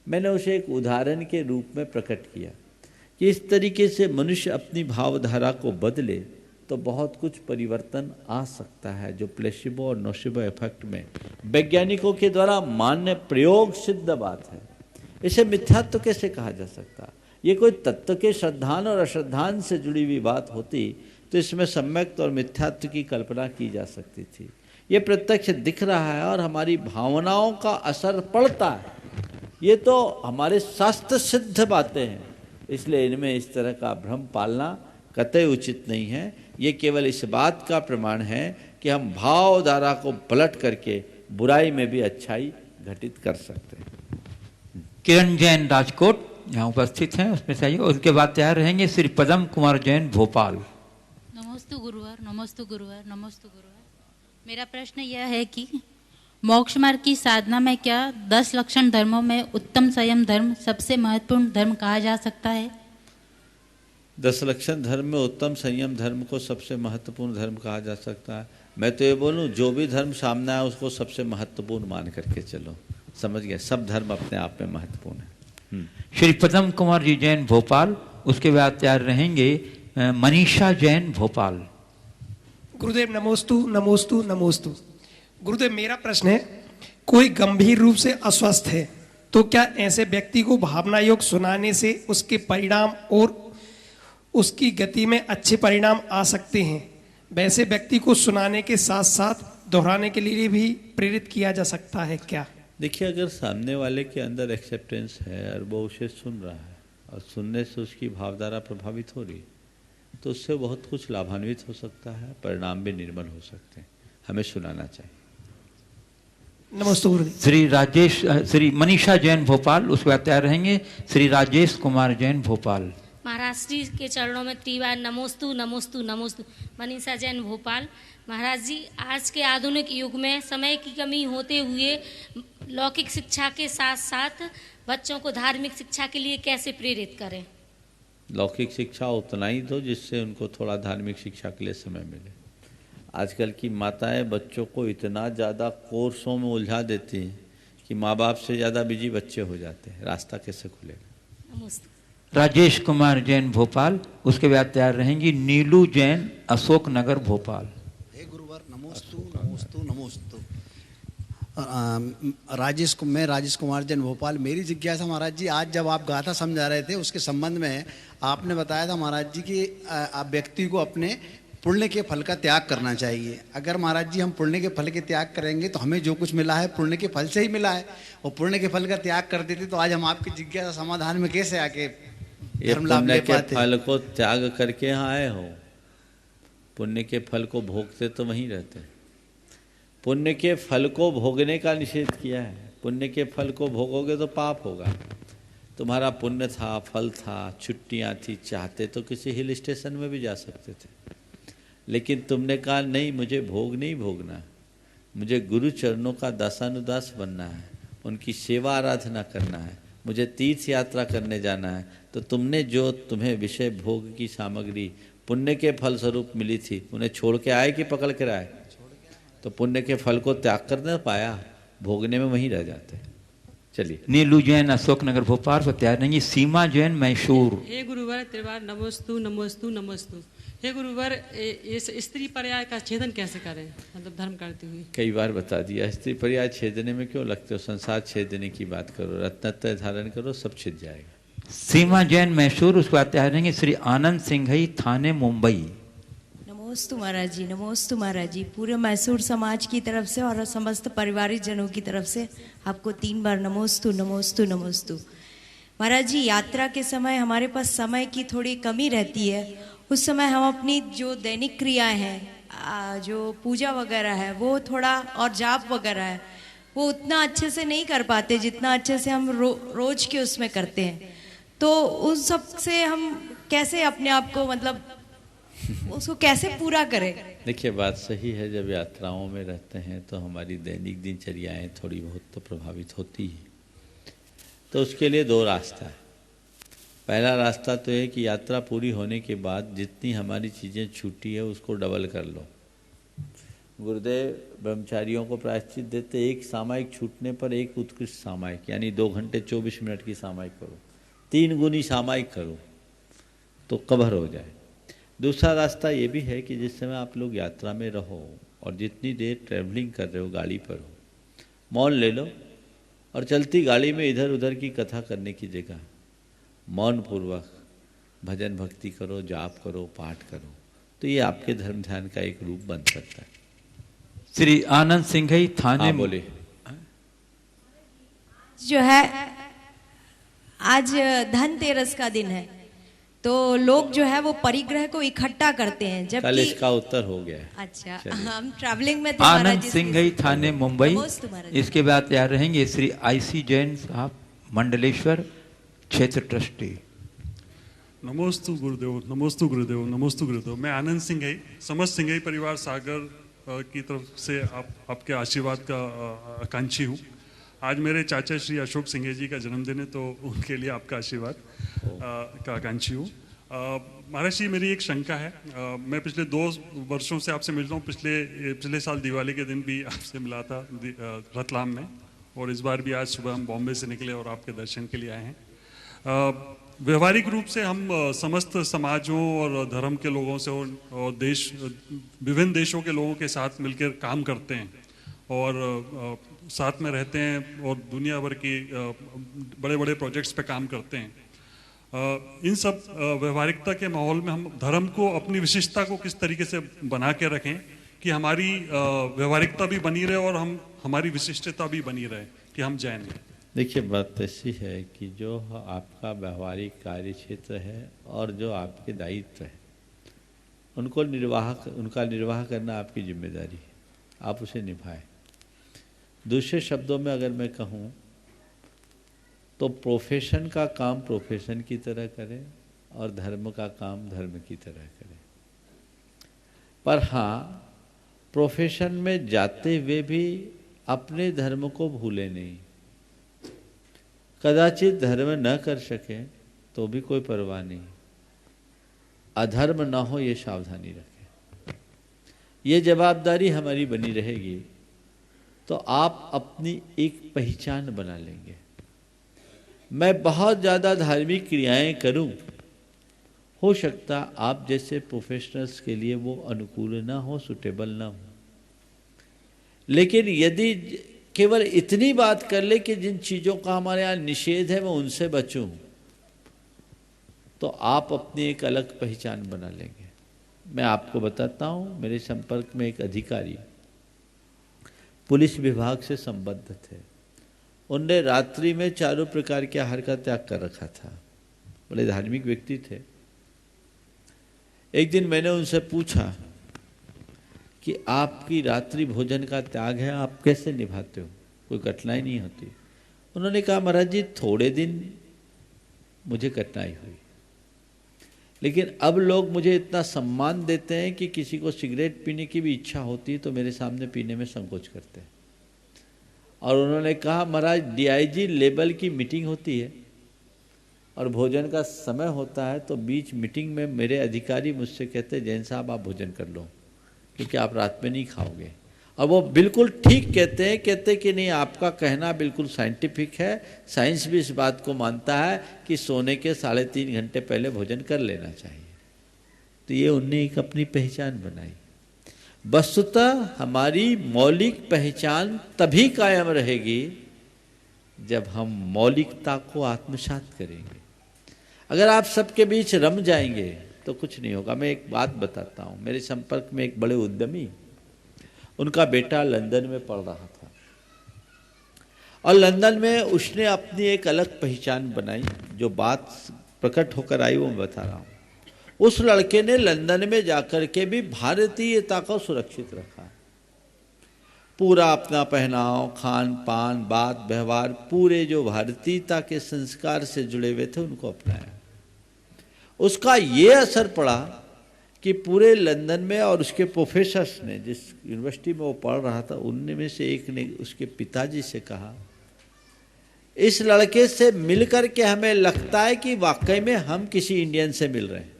मैंने उसे एक उदाहरण के रूप में प्रकट किया कि इस तरीके से मनुष्य अपनी भावधारा को बदले तो बहुत कुछ परिवर्तन आ सकता है, जो प्लेसिबो और नोसिबो इफेक्ट में वैज्ञानिकों के द्वारा मान्य प्रयोग सिद्ध बात है। इसे मिथ्यात्व कैसे कहा जा सकता? ये कोई तत्व के श्रद्धान और अश्रद्धान से जुड़ी हुई बात होती तो इसमें सम्यक और मिथ्यात्व की कल्पना की जा सकती थी। ये प्रत्यक्ष दिख रहा है और हमारी भावनाओं का असर पड़ता है। ये तो हमारे शास्त्र सिद्ध बातें हैं, इसलिए इनमें इस तरह का भ्रम पालना कतई उचित नहीं है। ये केवल इस बात का प्रमाण है कि हम भावधारा को पलट करके बुराई में भी अच्छाई घटित कर सकते हैं। किरण जैन राजकोट यहाँ उपस्थित हैं, उसमें से आइए। उसके बाद तैयार रहेंगे श्री पदम कुमार जैन भोपाल। नमस्तु गुरुवार, नमस्तु गुरुवार, नमस्तु गुरुवार। मेरा प्रश्न यह है कि मोक्ष मार्ग की साधना में क्या 10 लक्षण धर्मों में उत्तम संयम धर्म सबसे महत्वपूर्ण धर्म कहा जा सकता है? 10 लक्षण धर्म में उत्तम संयम धर्म को सबसे महत्वपूर्ण धर्म कहा जा सकता है। मैं तो ये बोलूँ, जो भी धर्म सामने आए उसको सबसे महत्वपूर्ण मान करके चलो। समझ गए? सब धर्म अपने आप में महत्वपूर्ण है। श्री पदम कुमार जी जैन भोपाल, उसके बाद तैयार रहेंगे मनीषा जैन भोपाल। गुरुदेव नमोस्तु नमोस्तु नमोस्तु। गुरुदेव मेरा प्रश्न है, कोई गंभीर रूप से अस्वस्थ है तो क्या ऐसे व्यक्ति को भावना योग सुनाने से उसके परिणाम और उसकी गति में अच्छे परिणाम आ सकते हैं? वैसे व्यक्ति को सुनाने के साथ साथ दोहराने के लिए भी प्रेरित किया जा सकता है क्या? देखिए, अगर सामने वाले के अंदर एक्सेप्टेंस है और वो उसे सुन रहा है और सुनने से उसकी भावधारा प्रभावित हो रही, तो उससे बहुत कुछ लाभान्वित हो सकता है, परिणाम भी निर्मल हो सकते हैं। हमें सुनाना चाहिए। नमस्ते गुरुदेव। श्री मनीषा जैन भोपाल, उसके बाद तैयार रहेंगे श्री राजेश कुमार जैन भोपाल। महाराज श्री के चरणों में त्रिवार नमोस्तु नमोस्तु नमोस्तु। मनीषा जैन भोपाल। महाराज जी, आज के आधुनिक युग में समय की कमी होते हुए लौकिक शिक्षा के साथ साथ बच्चों को धार्मिक शिक्षा के लिए कैसे प्रेरित करें? लौकिक शिक्षा उतना ही दो जिससे उनको थोड़ा धार्मिक शिक्षा के लिए समय मिले। आजकल की माताएं बच्चों को इतना ज़्यादा कोर्सों में उलझा देती हैं कि माँ बाप से ज़्यादा बिजी बच्चे हो जाते हैं। रास्ता कैसे खुलेगा? नमस्ते। राजेश कुमार जैन भोपाल, उसके बाद तैयार रहेंगी नीलू जैन अशोक नगर भोपाल। हे गुरुवर नमोस्तु नमोस्तु नमोस्तु। मैं राजेश कुमार जैन भोपाल। मेरी जिज्ञासा महाराज जी, आज जब आप गाथा समझा रहे थे उसके संबंध में आपने बताया था महाराज जी कि व्यक्ति को अपने पुण्य के फल का त्याग करना चाहिए। अगर महाराज जी हम पुण्य के फल के त्याग करेंगे तो हमें जो कुछ मिला है पुण्य के फल से ही मिला है, और पुण्य के फल का त्याग कर देते तो आज हम आपकी जिज्ञासा समाधान में कैसे आके धर्म लाभ ले पाते? फल को त्याग करके यहाँ आए हो, पुण्य के फल को भोगते तो वहीं रहते। पुण्य के फल को भोगने का निषेध किया है। पुण्य के फल को भोगोगे तो पाप होगा। तुम्हारा पुण्य था, फल था, छुट्टियाँ थी, चाहते तो किसी हिल स्टेशन में भी जा सकते थे, लेकिन तुमने कहा नहीं, मुझे भोग नहीं भोगना, मुझे गुरु चरणों का दासानुदास बनना है, उनकी सेवा आराधना करना है, मुझे तीर्थ यात्रा करने जाना है। तो तुमने जो तुम्हें विषय भोग की सामग्री पुण्य के फल स्वरूप मिली थी, उन्हें छोड़ के आए कि पकड़ कर आए? तो पुण्य के फल को त्याग कर न पाया, भोगने में वहीं रह जाते। चलिए। नीलू जैन अशोक नगर भोपाल को तैयार रहेंगी सीमा जैन मैसूर। हे गुरुवर त्रिवार नमोस्तु नमोस्तु नमोस्तु। हे गुरुवर, इस स्त्री पर्याय का छेदन कैसे करें, मतलब धर्म करते हुए? कई बार बता दिया। स्त्री पर्याय छेदने में क्यों लगते हो? संसार छेदने की बात करो, रत्नत्रय धारण करो, सब छिद जाएगा। सीमा जैन मैसूर, उसके बाद तैयार रहेंगे श्री आनंद सिंघई थाने मुंबई। नमोस्तु महाराज जी, नमोस्तु महाराज जी। पूरे मैसूर समाज की तरफ से और समस्त परिवारिक जनों की तरफ से आपको 3 बार नमोस्तु नमोस्तु नमोस्तु। महाराज जी, यात्रा के समय हमारे पास समय की थोड़ी कमी रहती है। उस समय हम अपनी जो दैनिक क्रियाएं हैं, जो पूजा वगैरह है वो थोड़ा, और जाप वगैरह है वो उतना अच्छे से नहीं कर पाते जितना अच्छे से हम रोज के उसमें करते हैं। तो उस सब से हम कैसे अपने आप को, मतलब उसको कैसे पूरा करें? देखिए, बात सही है। जब यात्राओं में रहते हैं तो हमारी दैनिक दिनचर्याएं थोड़ी बहुत तो प्रभावित होती हैं। तो उसके लिए 2 रास्ता है। पहला रास्ता तो है कि यात्रा पूरी होने के बाद जितनी हमारी चीज़ें छूटी है उसको डबल कर लो। गुरुदेव ब्रह्मचारियों को प्रायश्चित देते, एक सामायिक छूटने पर एक उत्कृष्ट सामायिक, यानी 2 घंटे 24 मिनट की सामायिक करो, 3 गुनी सामायिक करो तो कवर हो जाए। दूसरा रास्ता ये भी है कि जिस समय आप लोग यात्रा में रहो और जितनी देर ट्रैवलिंग कर रहे हो, गाड़ी पर हो, मौन ले लो और चलती गाड़ी में इधर उधर की कथा करने की जगह मौन पूर्वक भजन भक्ति करो, जाप करो, पाठ करो। तो ये आपके धर्म ध्यान का एक रूप बन सकता है। श्री आनंद सिंघई थाने। बोले। जो है आज धनतेरस का दिन है, तो लोग जो है वो परिग्रह को इकट्ठा करते हैं, जबकि कल इसका उत्तर हो गया है। अच्छा, हम ट्रैवलिंग में थे। आनंद सिंघई थाने मुंबई। इसके बाद तैयार रहेंगे श्री आईसी जैन साहब मंडलेश्वर क्षेत्र ट्रस्टी। नमोस्तु गुरुदेव, नमोस्तु गुरुदेव, नमोस्तु गुरुदेव। मैं आनंद सिंघई, समस्त सिंघई परिवार सागर की तरफ से आपके आशीर्वाद का आकांक्षी हूँ। आज मेरे चाचा श्री अशोक सिंघे जी का जन्मदिन है, तो उनके लिए आपका आशीर्वाद का आकांक्षी हूँ। महाराज जी, मेरी एक शंका है। मैं पिछले 2 वर्षों से आपसे मिलता हूँ। पिछले साल दिवाली के दिन भी आपसे मिला था रतलाम में, और इस बार भी आज सुबह हम बॉम्बे से निकले और आपके दर्शन के लिए आए हैं। व्यवहारिक रूप से हम समस्त समाजों और धर्म के लोगों से और विभिन्न देशों के लोगों के साथ मिलकर काम करते हैं और साथ में रहते हैं और दुनिया भर की बड़े बड़े प्रोजेक्ट्स पे काम करते हैं। इन सब व्यवहारिकता के माहौल में हम धर्म को, अपनी विशिष्टता को किस तरीके से बना के रखें कि हमारी व्यवहारिकता भी बनी रहे और हमारी विशिष्टता भी बनी रहे कि हम जैन हैं। देखिए, बात ऐसी है कि जो आपका व्यवहारिक कार्य क्षेत्र है और जो आपके दायित्व है, उनका निर्वाह करना आपकी जिम्मेदारी है। आप उसे निभाएं। दूसरे शब्दों में अगर मैं कहूँ तो प्रोफेशन का काम प्रोफेशन की तरह करें और धर्म का काम धर्म की तरह करें। पर हाँ, प्रोफेशन में जाते हुए भी अपने धर्म को भूले नहीं। कदाचित धर्म न कर सके तो भी कोई परवाह नहीं, अधर्म न हो ये सावधानी रखें। ये जवाबदारी हमारी बनी रहेगी तो आप अपनी एक पहचान बना लेंगे। मैं बहुत ज़्यादा धार्मिक क्रियाएं करूं, हो सकता आप जैसे प्रोफेशनल्स के लिए वो अनुकूल ना हो, सुटेबल ना हो। लेकिन यदि केवल इतनी बात कर ले कि जिन चीज़ों का हमारे यहाँ निषेध है मैं उनसे बचूं, तो आप अपनी एक अलग पहचान बना लेंगे। मैं आपको बताता हूँ, मेरे संपर्क में एक अधिकारी पुलिस विभाग से संबद्ध थे। उनने रात्रि में 4 प्रकार के आहार का त्याग कर रखा था। बड़े धार्मिक व्यक्ति थे। एक दिन मैंने उनसे पूछा कि आपकी रात्रि भोजन का त्याग है, आप कैसे निभाते हो, कोई कठिनाई नहीं होती? उन्होंने कहा, महाराज जी, थोड़े दिन मुझे कठिनाई हुई, लेकिन अब लोग मुझे इतना सम्मान देते हैं कि किसी को सिगरेट पीने की भी इच्छा होती है तो मेरे सामने पीने में संकोच करते हैं। और उन्होंने कहा, महाराज, DIG लेवल की मीटिंग होती है और भोजन का समय होता है, तो बीच मीटिंग में मेरे अधिकारी मुझसे कहते, जैन साहब आप भोजन कर लो क्योंकि आप रात में नहीं खाओगे। और वो बिल्कुल ठीक कहते कि नहीं, आपका कहना बिल्कुल साइंटिफिक है, साइंस भी इस बात को मानता है कि सोने के 3.5 घंटे पहले भोजन कर लेना चाहिए। तो ये उनने एक अपनी पहचान बनाई। वस्तुतः हमारी मौलिक पहचान तभी कायम रहेगी जब हम मौलिकता को आत्मसात करेंगे। अगर आप सबके बीच रम जाएंगे तो कुछ नहीं होगा। मैं एक बात बताता हूँ। मेरे संपर्क में एक बड़े उद्यमी, उनका बेटा लंदन में पढ़ रहा था और लंदन में उसने अपनी एक अलग पहचान बनाई। जो बात प्रकट होकर आई वो मैं बता रहा हूँ। उस लड़के ने लंदन में जाकर के भी भारतीयता को सुरक्षित रखा। पूरा अपना पहनाव, खान पान, बात व्यवहार, पूरे जो भारतीयता के संस्कार से जुड़े हुए थे उनको अपनाया। उसका ये असर पड़ा कि पूरे लंदन में, और उसके प्रोफेसर्स ने, जिस यूनिवर्सिटी में वो पढ़ रहा था, उनमें में से एक ने उसके पिताजी से कहा, इस लड़के से मिलकर के हमें लगता है कि वाकई में हम किसी इंडियन से मिल रहे हैं।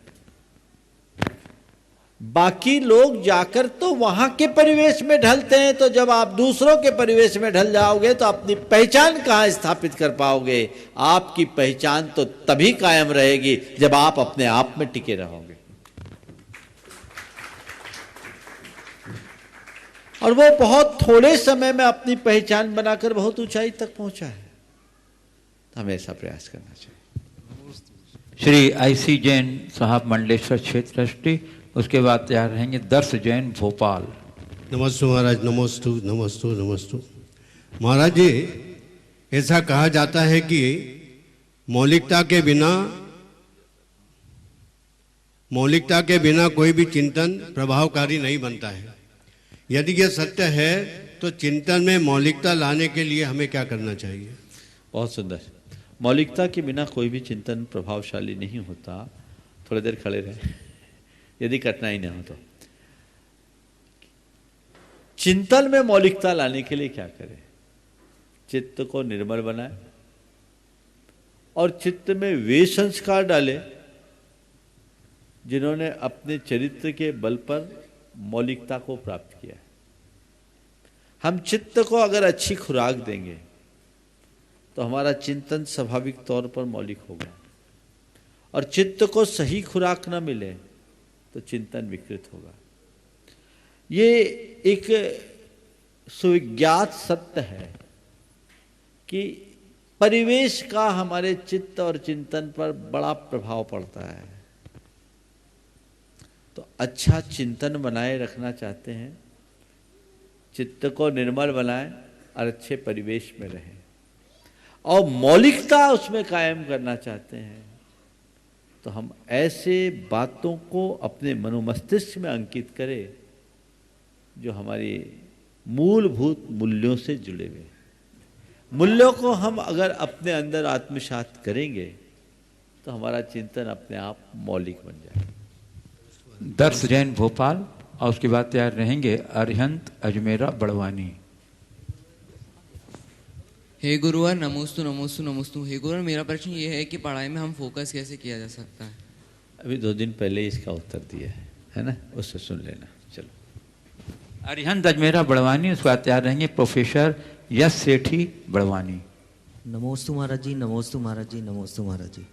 बाकी लोग जाकर तो वहां के परिवेश में ढलते हैं, तो जब आप दूसरों के परिवेश में ढल जाओगे तो अपनी पहचान कहां स्थापित कर पाओगे? आपकी पहचान तो तभी कायम रहेगी जब आप अपने आप में टिके रहोगे। और वो बहुत थोड़े समय में अपनी पहचान बनाकर बहुत ऊंचाई तक पहुंचा है। हमें ऐसा प्रयास करना चाहिए। श्री IC जैन साहब मंडलेश्वर क्षेत्र ट्रस्टी, उसके बाद तैयार रहेंगे दर्श जैन भोपाल। नमस्ते महाराज, नमस्तु नमस्तु नमस्तु। महाराज जी, ऐसा कहा जाता है कि मौलिकता के बिना कोई भी चिंतन प्रभावकारी नहीं बनता है। यदि यह सत्य है तो चिंतन में मौलिकता लाने के लिए हमें क्या करना चाहिए? बहुत सुंदर। मौलिकता के बिना कोई भी चिंतन प्रभावशाली नहीं होता। थोड़ी देर खड़े रहें, यदि कठिनाई न हो तो। चिंतन में मौलिकता लाने के लिए क्या करें? चित्त को निर्मल बनाए और चित्त में वे संस्कार डाले जिन्होंने अपने चरित्र के बल पर मौलिकता को प्राप्त किया है। हम चित्त को अगर अच्छी खुराक देंगे तो हमारा चिंतन स्वाभाविक तौर पर मौलिक होगा, और चित्त को सही खुराक न मिले तो चिंतन विकृत होगा। ये एक सुविज्ञात सत्य है कि परिवेश का हमारे चित्त और चिंतन पर बड़ा प्रभाव पड़ता है। तो अच्छा चिंतन बनाए रखना चाहते हैं, चित्त को निर्मल बनाएं और अच्छे परिवेश में रहें, और मौलिकता उसमें कायम करना चाहते हैं, तो हम ऐसे बातों को अपने मनोमस्तिष्क में अंकित करें जो हमारी मूलभूत मूल्यों से जुड़े हुए। मूल्यों को हम अगर अपने अंदर आत्मसात करेंगे तो हमारा चिंतन अपने आप मौलिक बन जाएगा। दर्श जैन भोपाल, और उसके बाद तैयार रहेंगे अरिहंत अजमेरा बड़वानी। हे गुरुवर, नमोस्तु नमोस्तु नमोस्तु। हे गुरुवर, मेरा प्रश्न ये है कि पढ़ाई में हम फोकस कैसे किया जा सकता है? अभी 2 दिन पहले इसका उत्तर दिया है ना, उससे सुन लेना। चलो। अरिहंत अजमेरा बड़वानी, उसके बाद तैयार रहेंगे प्रोफेसर यश सेठी बड़वानी। नमोस्तु महाराज जी, नमोस्तु महाराज जी, नमोस्तु महाराज जी।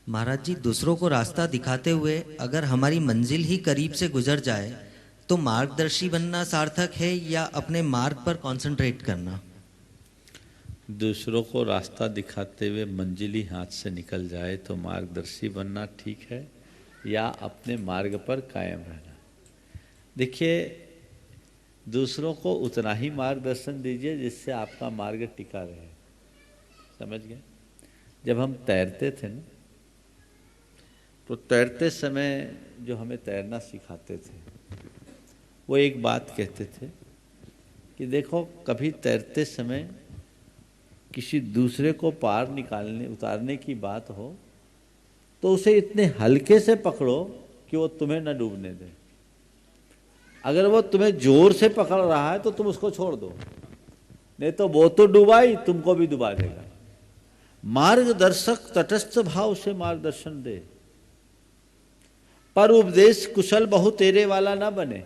महाराज जी, दूसरों को रास्ता दिखाते हुए अगर हमारी मंजिल ही करीब से गुजर जाए तो मार्गदर्शी बनना सार्थक है या अपने मार्ग पर कंसंट्रेट करना? दूसरों को रास्ता दिखाते हुए मंजिल ही हाथ से निकल जाए तो मार्गदर्शी बनना ठीक है या अपने मार्ग पर कायम रहना? देखिए, दूसरों को उतना ही मार्गदर्शन दीजिए जिससे आपका मार्ग टिका रहे। समझ गए? जब हम तैरते थे ना, तो तैरते समय जो हमें तैरना सिखाते थे वो एक बात कहते थे कि देखो, कभी तैरते समय किसी दूसरे को पार निकालने उतारने की बात हो तो उसे इतने हल्के से पकड़ो कि वो तुम्हें न डूबने दे। अगर वो तुम्हें जोर से पकड़ रहा है तो तुम उसको छोड़ दो, नहीं तो वो तो डुबाई, तुमको भी डुबा देगा। मार्गदर्शक तटस्थ भाव से मार्गदर्शन दे, पर उपदेश कुशल बहु तेरे वाला ना बने।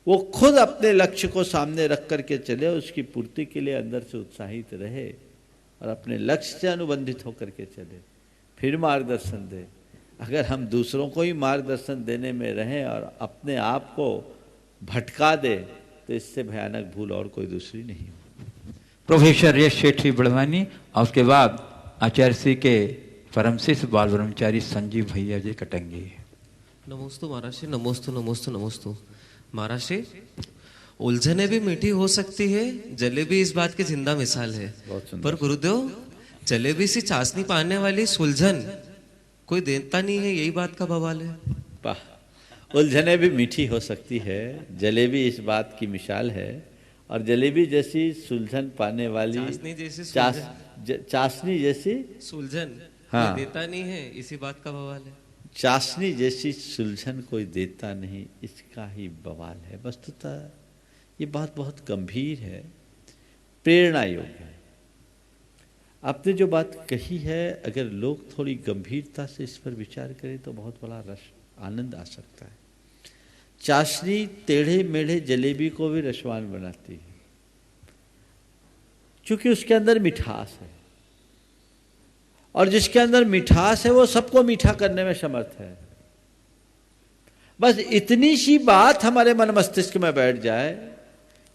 वो खुद अपने लक्ष्य को सामने रख करके चले, उसकी पूर्ति के लिए अंदर से उत्साहित रहे और अपने लक्ष्य से अनुबंधित होकर के चले, फिर मार्गदर्शन दे। अगर हम दूसरों को ही मार्गदर्शन देने में रहें और अपने आप को भटका दे तो इससे भयानक भूल और कोई दूसरी नहीं हो। प्रोफेसर यश सेठी बड़वानी, और उसके बाद आचार्य श्री के परम शिष्य बाल ब्रह्मचारी संजीव भैया जी कटंगी। नमोस्तु महाराज जी, नमोस्तु नमोस्तु नमोस्तु। महाराज जी, उलझने भी मीठी हो सकती है, जलेबी इस बात की जिंदा मिसाल है। पर गुरुदेव, जलेबी से चाशनी पाने वाली सुलझन कोई देता नहीं है, यही बात का बवाल है। वाह, उलझने भी मीठी हो सकती है, जलेबी इस बात की मिसाल है, और जलेबी जैसी सुलझन पाने वाली चाशनी जैसी सुलझन हाँ देता नहीं है, इसी बात का बवाल है। चाशनी जैसी सुलझन कोई देता नहीं, इसका ही बवाल है। वस्तुतः ये बात बहुत गंभीर है, प्रेरणा योग्य है। आपने जो बात कही है, अगर लोग थोड़ी गंभीरता से इस पर विचार करें तो बहुत बड़ा रस आनंद आ सकता है। चाशनी टेढ़े मेढ़े जलेबी को भी रसवान बनाती है, क्योंकि उसके अंदर मिठास है, और जिसके अंदर मिठास है वो सबको मीठा करने में समर्थ है। बस इतनी सी बात हमारे मन मस्तिष्क में बैठ जाए,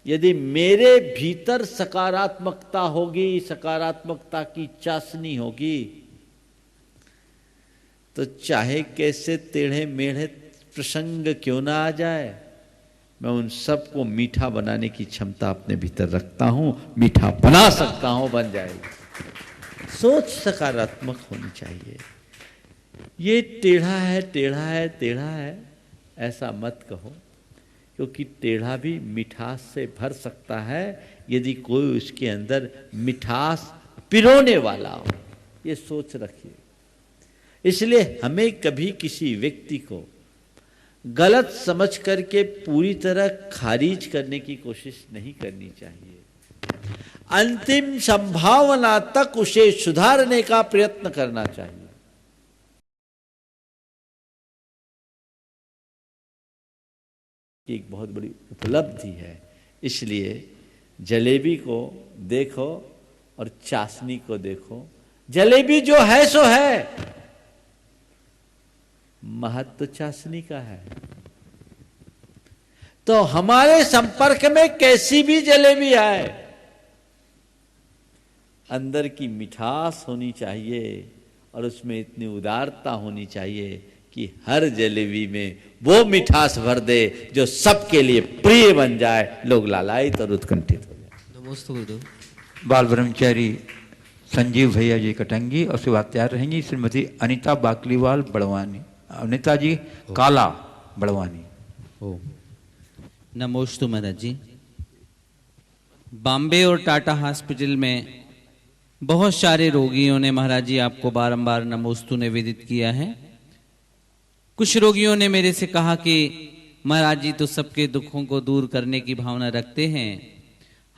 यदि मेरे भीतर सकारात्मकता होगी, सकारात्मकता की चाशनी होगी, तो चाहे कैसे टेढ़े मेढ़े प्रसंग क्यों ना आ जाए, मैं उन सबको मीठा बनाने की क्षमता अपने भीतर रखता हूं, मीठा बना सकता हूं, बन जाएगी। सोच सकारात्मक होनी चाहिए। ये टेढ़ा है, टेढ़ा है, टेढ़ा है, ऐसा मत कहो, क्योंकि टेढ़ा भी मिठास से भर सकता है यदि कोई उसके अंदर मिठास पिरोने वाला हो। ये सोच रखिए। इसलिए हमें कभी किसी व्यक्ति को गलत समझ करके पूरी तरह खारिज करने की कोशिश नहीं करनी चाहिए। अंतिम संभावना तक उसे सुधारने का प्रयत्न करना चाहिए। एक बहुत बड़ी उपलब्धि है। इसलिए जलेबी को देखो और चाशनी को देखो। जलेबी जो है सो है, महत्व चाशनी का है। तो हमारे संपर्क में कैसी भी जलेबी आए, अंदर की मिठास होनी चाहिए और उसमें इतनी उदारता होनी चाहिए कि हर जलेबी में वो मिठास भर दे जो सबके लिए प्रिय बन जाए, लोग लालायित और उत्कंठित हो जाए। नमस्ते गुरुदेव। बाल ब्रह्मचारी संजीव भैया जी कटंगी और सेवा तैयार रहेंगी श्रीमती अनीता बाकलीवाल बड़वानी, अनीता जी काला बड़वानी। नमोस्तु महाराज जी। बॉम्बे और टाटा हॉस्पिटल में बहुत सारे रोगियों ने महाराज जी आपको बारंबार नमोस्तु निवेदित किया है। कुछ रोगियों ने मेरे से कहा कि महाराज जी तो सबके दुखों को दूर करने की भावना रखते हैं,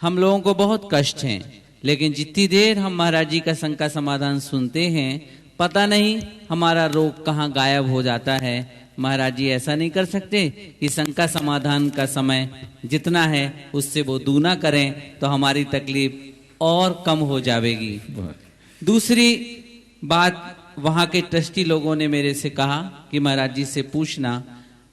हम लोगों को बहुत कष्ट हैं, लेकिन जितनी देर हम महाराज जी का शंका समाधान सुनते हैं पता नहीं हमारा रोग कहाँ गायब हो जाता है। महाराज जी ऐसा नहीं कर सकते कि शंका समाधान का समय जितना है उससे वो दूना करें तो हमारी तकलीफ और कम हो जाएगी। दूसरी बात, वहां के ट्रस्टी लोगों ने मेरे से कहा कि महाराज जी से पूछना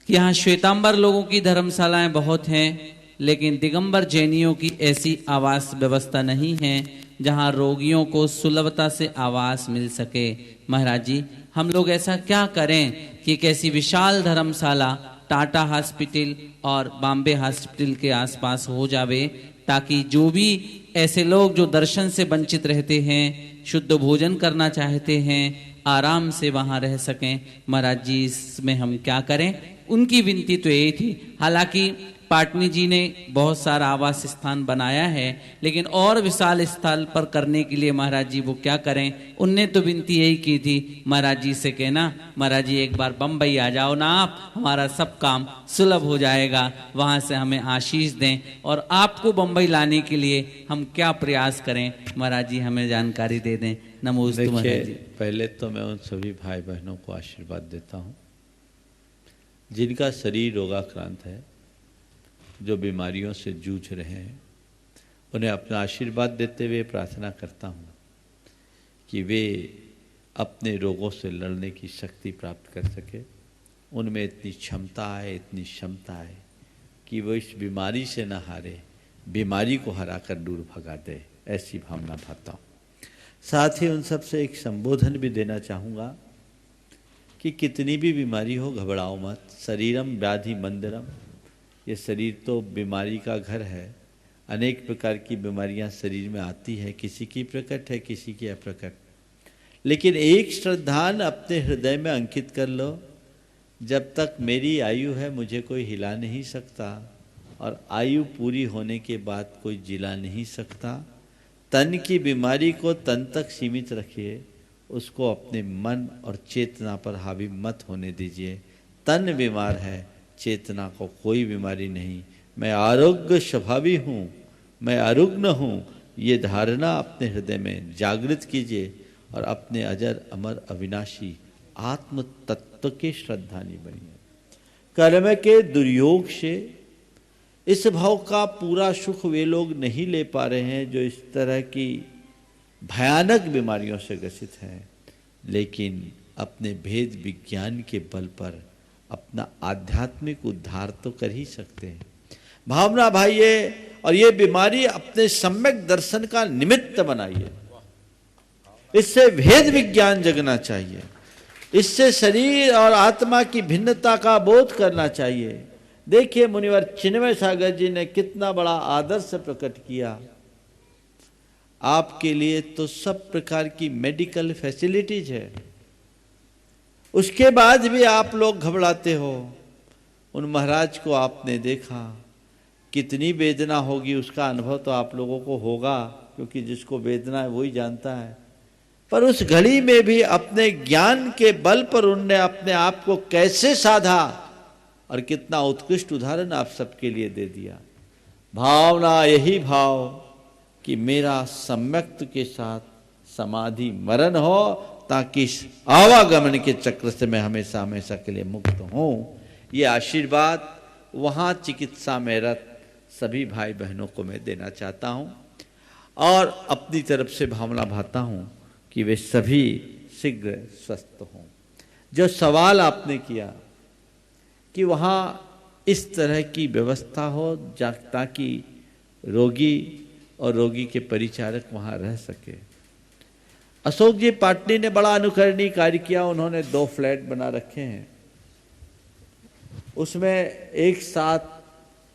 कि यहाँ श्वेतांबर लोगों की धर्मशालाएं बहुत हैं, लेकिन दिगंबर जैनियों की ऐसी आवास व्यवस्था नहीं है जहां रोगियों को सुलभता से आवास मिल सके। महाराज जी हम लोग ऐसा क्या करें कि एक ऐसी विशाल धर्मशाला टाटा हॉस्पिटल और बॉम्बे हॉस्पिटल के आसपास हो जावे, ताकि जो भी ऐसे लोग जो दर्शन से वंचित रहते हैं, शुद्ध भोजन करना चाहते हैं, आराम से वहां रह सकें। महाराज जी इसमें हम क्या करें? उनकी विनती तो यही थी। हालांकि पाटनी जी ने बहुत सारा आवास स्थान बनाया है, लेकिन और विशाल स्थल पर करने के लिए महाराज जी वो क्या करें? उनने तो विनती यही की थी, महाराज जी से कहना महाराज जी एक बार बम्बई आ जाओ ना आप, हमारा सब काम सुलभ हो जाएगा, वहां से हमें आशीष दें और आपको बम्बई लाने के लिए हम क्या प्रयास करें, महाराज जी हमें जानकारी दे दें। नमोस्तु महाराज जी। पहले तो मैं उन सभी भाई बहनों को आशीर्वाद देता हूँ जिनका शरीर रोगाक्रांत है, जो बीमारियों से जूझ रहे हैं। उन्हें अपना आशीर्वाद देते हुए प्रार्थना करता हूँ कि वे अपने रोगों से लड़ने की शक्ति प्राप्त कर सके, उनमें इतनी क्षमता आए, इतनी क्षमता आए कि वो इस बीमारी से न हारे, बीमारी को हराकर दूर भगा दे, ऐसी भावना भाता हूँ। साथ ही उन सब से एक संबोधन भी देना चाहूँगा कि कितनी भी बीमारी हो घबराओ मत। शरीरम व्याधि मंदिरम, ये शरीर तो बीमारी का घर है। अनेक प्रकार की बीमारियां शरीर में आती है, किसी की प्रकट है, किसी की अप्रकट। लेकिन एक श्रद्धान अपने हृदय में अंकित कर लो, जब तक मेरी आयु है मुझे कोई हिला नहीं सकता और आयु पूरी होने के बाद कोई जिला नहीं सकता। तन की बीमारी को तन तक सीमित रखिए, उसको अपने मन और चेतना पर हावी मत होने दीजिए। तन बीमार है, चेतना को कोई बीमारी नहीं। मैं आरोग्य स्वभावी हूँ, मैं अरुग्न हूँ, ये धारणा अपने हृदय में जागृत कीजिए और अपने अजर अमर अविनाशी आत्म तत्व के श्रद्धानी बनिए। कर्म के दुर्योग से इस भाव का पूरा सुख वे लोग नहीं ले पा रहे हैं जो इस तरह की भयानक बीमारियों से ग्रसित हैं, लेकिन अपने भेद विज्ञान के बल पर अपना आध्यात्मिक उद्धार तो कर ही सकते हैं। भावना भाइये, और ये बीमारी अपने सम्यक दर्शन का निमित्त बनाइए। इससे भेद विज्ञान जगना चाहिए, इससे शरीर और आत्मा की भिन्नता का बोध करना चाहिए। देखिए मुनिवर चिन्मय सागर जी ने कितना बड़ा आदर्श प्रकट किया। आपके लिए तो सब प्रकार की मेडिकल फैसिलिटीज है, उसके बाद भी आप लोग घबराते हो। उन महाराज को आपने देखा, कितनी वेदना होगी उसका अनुभव तो आप लोगों को होगा, क्योंकि जिसको वेदना है वही जानता है। पर उस घड़ी में भी अपने ज्ञान के बल पर उनने अपने आप को कैसे साधा, और कितना उत्कृष्ट उदाहरण आप सबके लिए दे दिया। भावना यही भाव कि मेरा सम्यक्त के साथ समाधि मरण हो, ताकि इस आवागमन के चक्र से मैं हमेशा हमेशा के लिए मुक्त हूँ। ये आशीर्वाद वहाँ चिकित्सा में रत सभी भाई बहनों को मैं देना चाहता हूँ और अपनी तरफ से भावना भाता हूँ कि वे सभी शीघ्र स्वस्थ हों। जो सवाल आपने किया कि वहाँ इस तरह की व्यवस्था हो ताकि रोगी और रोगी के परिचारक वहाँ रह सके। अशोक जी पाटनी ने बड़ा अनुकरणीय कार्य किया। उन्होंने 2 फ्लैट बना रखे हैं, उसमें एक साथ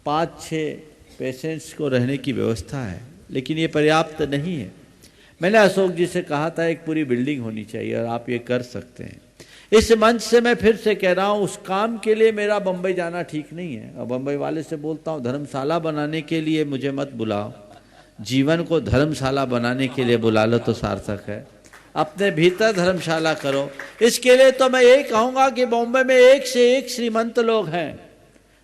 5-6 पेशेंट्स को रहने की व्यवस्था है, लेकिन ये पर्याप्त नहीं है। मैंने अशोक जी से कहा था एक पूरी बिल्डिंग होनी चाहिए और आप ये कर सकते हैं। इस मंच से मैं फिर से कह रहा हूँ, उस काम के लिए मेरा बम्बई जाना ठीक नहीं है। और बम्बई वाले से बोलता हूँ, धर्मशाला बनाने के लिए मुझे मत बुलाओ, जीवन को धर्मशाला बनाने के लिए बुला लो तो सार्थक है। अपने भीतर धर्मशाला करो। इसके लिए तो मैं ये कहूँगा कि बॉम्बे में एक से एक श्रीमंत लोग हैं।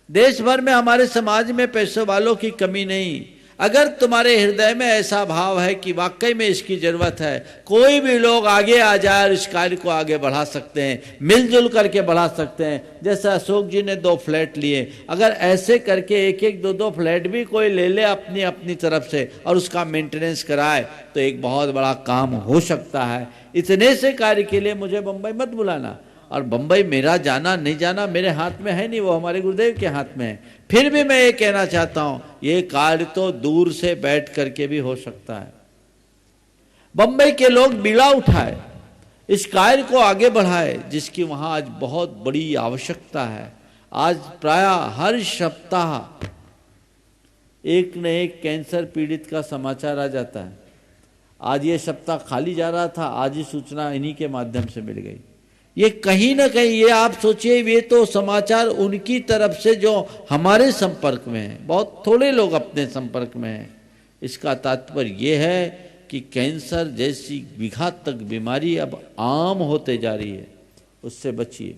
देश भर में हमारे समाज में पैसों वालों की कमी नहीं। अगर तुम्हारे हृदय में ऐसा भाव है कि वाकई में इसकी जरूरत है, कोई भी लोग आगे आ जाए और इस कार्य को आगे बढ़ा सकते हैं, मिलजुल करके बढ़ा सकते हैं। जैसे अशोक जी ने 2 फ्लैट लिए, अगर ऐसे करके 1-1, 2-2 फ्लैट भी कोई ले ले अपनी अपनी तरफ से और उसका मेंटेनेंस कराए तो एक बहुत बड़ा काम हो सकता है। इतने से कार्य के लिए मुझे बम्बई मत बुलाना। और बम्बई मेरा जाना नहीं जाना मेरे हाथ में है नहीं, वो हमारे गुरुदेव के हाथ में है। फिर भी मैं ये कहना चाहता हूं, ये कार्य तो दूर से बैठ करके भी हो सकता है। बम्बई के लोग बीड़ा उठाए, इस कार्य को आगे बढ़ाए, जिसकी वहां आज बहुत बड़ी आवश्यकता है। आज प्रायः हर सप्ताह एक न एक कैंसर पीड़ित का समाचार आ जाता है। आज ये सप्ताह खाली जा रहा था, आज ही सूचना इन्हीं के माध्यम से मिल गई। ये कहीं ना कहीं, ये आप सोचिए, ये तो समाचार उनकी तरफ से जो हमारे संपर्क में है, बहुत थोड़े लोग अपने संपर्क में हैं। इसका तात्पर्य ये है कि कैंसर जैसी विघातक बीमारी अब आम होते जा रही है, उससे बचिए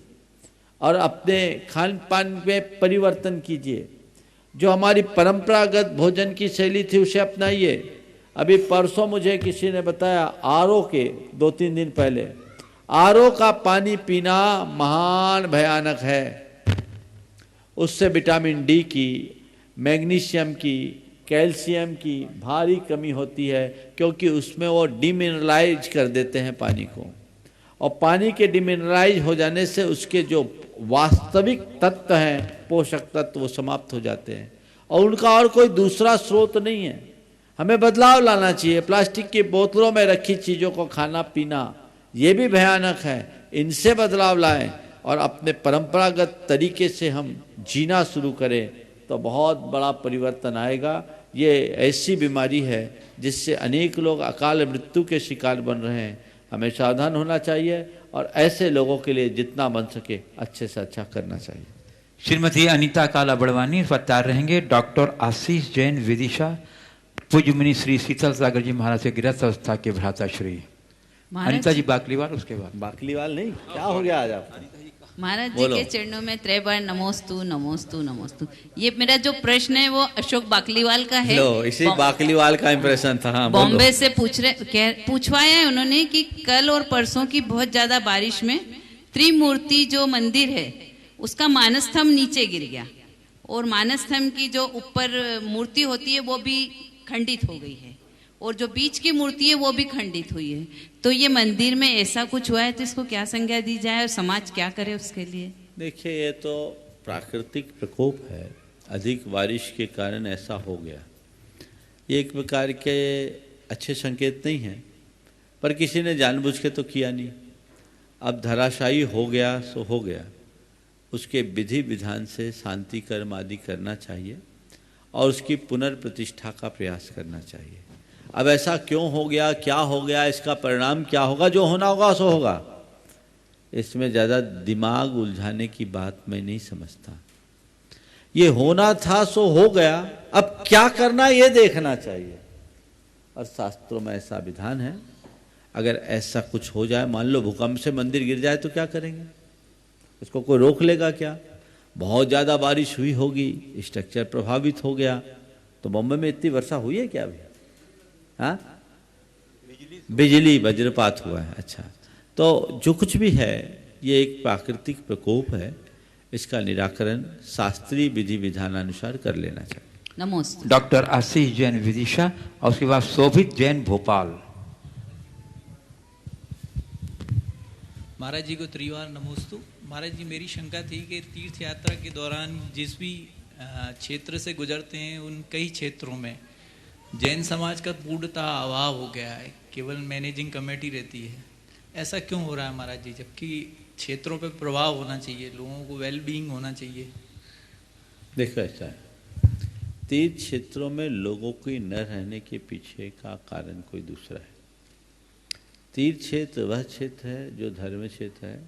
और अपने खान पान में परिवर्तन कीजिए। जो हमारी परंपरागत भोजन की शैली थी उसे अपनाइए। अभी परसों मुझे किसी ने बताया, आरओ के 2-3 दिन पहले, आरओ का पानी पीना महान भयानक है। उससे विटामिन डी की, मैग्नीशियम की, कैल्शियम की भारी कमी होती है, क्योंकि उसमें वो डिमिनरलाइज कर देते हैं पानी को। और पानी के डिमिनरलाइज हो जाने से उसके जो वास्तविक तत्व हैं, पोषक तत्व, वो समाप्त हो जाते हैं और उनका और कोई दूसरा स्रोत नहीं है। हमें बदलाव लाना चाहिए। प्लास्टिक की बोतलों में रखी चीज़ों को खाना पीना ये भी भयानक है। इनसे बदलाव लाएं और अपने परंपरागत तरीके से हम जीना शुरू करें तो बहुत बड़ा परिवर्तन आएगा। ये ऐसी बीमारी है जिससे अनेक लोग अकाल मृत्यु के शिकार बन रहे हैं। हमें सावधान होना चाहिए और ऐसे लोगों के लिए जितना बन सके अच्छे से अच्छा करना चाहिए। श्रीमती अनीता काला बड़वानी बता रहेंगे। डॉक्टर आशीष जैन विदिशा, पूज्य मुनि श्री शीतल सागर जी महाराज के गृहस्थ अवस्था के भ्राता श्री। अनीता जी बाकलीवाल, उसके बाद बाकलीवाल नहीं, क्या हो गया आज आप? महाराज जी के चरणों में 3 बार नमोस्तु नमोस्तु नमोस्तु। ये मेरा जो प्रश्न है वो अशोक बाकलीवाल का है। लो, इसी बाकलीवाल का इंप्रेशन था। हाँ, बॉम्बे से पूछवाया है उन्होंने कि कल और परसों की बहुत ज्यादा बारिश में त्रिमूर्ति जो मंदिर है उसका मानस्तंभ नीचे गिर गया और मानस्तंभ की जो ऊपर मूर्ति होती है वो भी खंडित हो गई है और जो बीच की मूर्ति है वो भी खंडित हुई है। तो ये मंदिर में ऐसा कुछ हुआ है तो इसको क्या संज्ञा दी जाए और समाज क्या करे उसके लिए? देखिए, ये तो प्राकृतिक प्रकोप है, अधिक बारिश के कारण ऐसा हो गया। ये एक प्रकार के अच्छे संकेत नहीं हैं, पर किसी ने जानबूझ के तो किया नहीं। अब धराशायी हो गया सो हो गया, उसके विधि विधान से शांति कर्म आदि करना चाहिए और उसकी पुनर्प्रतिष्ठा का प्रयास करना चाहिए। अब ऐसा क्यों हो गया, क्या हो गया, इसका परिणाम क्या होगा, जो होना होगा सो होगा। इसमें ज़्यादा दिमाग उलझाने की बात मैं नहीं समझता। ये होना था सो हो गया, अब क्या करना ये देखना चाहिए। और शास्त्रों में ऐसा विधान है, अगर ऐसा कुछ हो जाए, मान लो भूकंप से मंदिर गिर जाए तो क्या करेंगे? इसको कोई रोक लेगा क्या? बहुत ज़्यादा बारिश हुई होगी, स्ट्रक्चर प्रभावित हो गया। तो बम्बई में इतनी वर्षा हुई है क्या अभी? हाँ, बिजली वज्रपात हुआ है। अच्छा, तो जो कुछ भी है ये एक प्राकृतिक प्रकोप है, इसका निराकरण शास्त्रीय विधि विधानानुसार कर लेना चाहिए। नमस्ते। डॉक्टर आशीष जैन विदिशा और उसके बाद शोभित जैन भोपाल। महाराज जी को त्रिवार नमोस्तु। महाराज जी, मेरी शंका थी कि तीर्थ यात्रा के दौरान जिस भी क्षेत्र से गुजरते हैं उन कई क्षेत्रों में जैन समाज का पूर्णतः अभाव हो गया है, केवल मैनेजिंग कमेटी रहती है। ऐसा क्यों हो रहा है महाराज जी, जबकि क्षेत्रों पे प्रभाव होना चाहिए, लोगों को वेल बीइंग होना चाहिए? देखो ऐसा है, तीर्थ क्षेत्रों में लोगों की न रहने के पीछे का कारण कोई दूसरा है। तीर्थ क्षेत्र वह क्षेत्र है जो धर्म क्षेत्र है,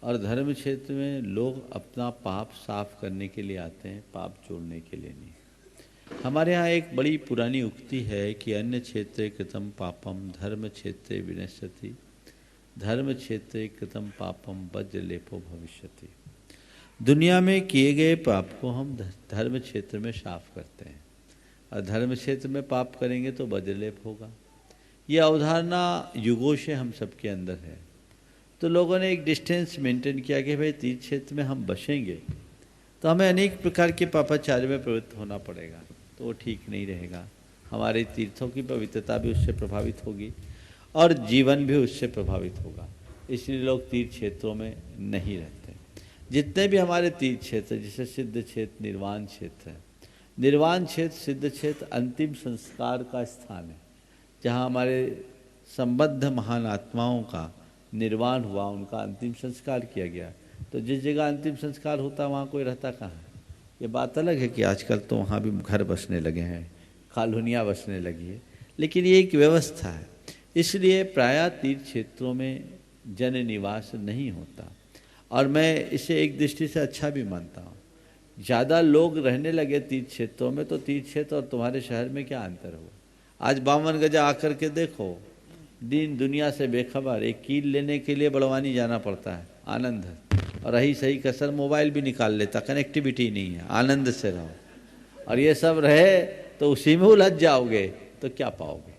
और धर्म क्षेत्र में लोग अपना पाप साफ करने के लिए आते हैं, पाप जोड़ने के लिए नहीं। हमारे यहाँ एक बड़ी पुरानी उक्ति है कि अन्य क्षेत्रे कृतं पापम धर्म क्षेत्रे विनश्यति, धर्म क्षेत्रे कृतं पापम वज्रलेपो भविष्यति। दुनिया में किए गए पाप को हम धर्म क्षेत्र में साफ करते हैं, और धर्म क्षेत्र में पाप करेंगे तो वज्रलेप होगा। ये अवधारणा युगों से हम सबके अंदर है। तो लोगों ने एक डिस्टेंस मेंटेन किया कि भाई तीर्थ क्षेत्र में हम बसेंगे तो हमें अनेक प्रकार के पापाचार्य में प्रवृत्त होना पड़ेगा, तो वो ठीक नहीं रहेगा। हमारे तीर्थों की पवित्रता भी उससे प्रभावित होगी और जीवन भी उससे प्रभावित होगा। इसलिए लोग तीर्थ क्षेत्रों में नहीं रहते। जितने भी हमारे तीर्थ क्षेत्र, जैसे सिद्ध क्षेत्र, निर्वाण क्षेत्र है। निर्वाण क्षेत्र, सिद्ध क्षेत्र अंतिम संस्कार का स्थान है, जहाँ हमारे संबद्ध महान आत्माओं का निर्वाण हुआ, उनका अंतिम संस्कार किया गया। तो जिस जगह अंतिम संस्कार होता है वहाँ कोई रहता कहाँ है? ये बात अलग है कि आजकल तो वहाँ भी घर बसने लगे हैं, कॉलोनियाँ बसने लगी है, लेकिन ये एक व्यवस्था है। इसलिए प्रायः तीर्थ क्षेत्रों में जन निवास नहीं होता, और मैं इसे एक दृष्टि से अच्छा भी मानता हूँ। ज़्यादा लोग रहने लगे तीर्थ क्षेत्रों में, तो तीर्थ क्षेत्र और तुम्हारे शहर में क्या अंतर हुआ? आज 52 गजा आकर के देखो, दिन दुनिया से बेखबर, एक कील लेने के लिए बड़वानी जाना पड़ता है, आनंद है। और रही सही कसर, मोबाइल भी निकाल लेता, कनेक्टिविटी नहीं है, आनंद से रहो। और ये सब रहे तो उसी में उलझ जाओगे तो क्या पाओगे?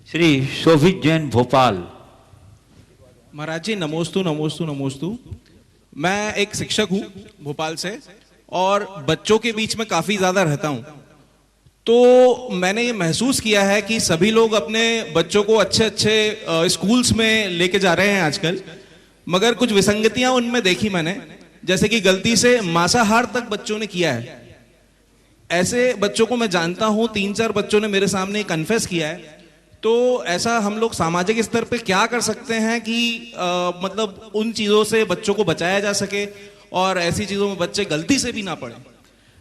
श्री शोभित जैन भोपाल। महाराज जी नमोस्तु नमोस्तु नमोस्तु। मैं एक शिक्षक हूँ भोपाल से, और बच्चों के बीच में काफी ज्यादा रहता हूँ। तो मैंने ये महसूस किया है कि सभी लोग अपने बच्चों को अच्छे अच्छे स्कूल्स में लेके जा रहे हैं आजकल, मगर कुछ विसंगतियां उनमें देखी मैंने, जैसे कि गलती से मांसाहार तक बच्चों ने किया है। ऐसे बच्चों को मैं जानता हूं, 3-4 बच्चों ने मेरे सामने कन्फेस किया है। तो ऐसा हम लोग सामाजिक स्तर पे क्या कर सकते हैं कि मतलब उन चीजों से बच्चों को बचाया जा सके और ऐसी चीजों में बच्चे गलती से भी ना पड़े?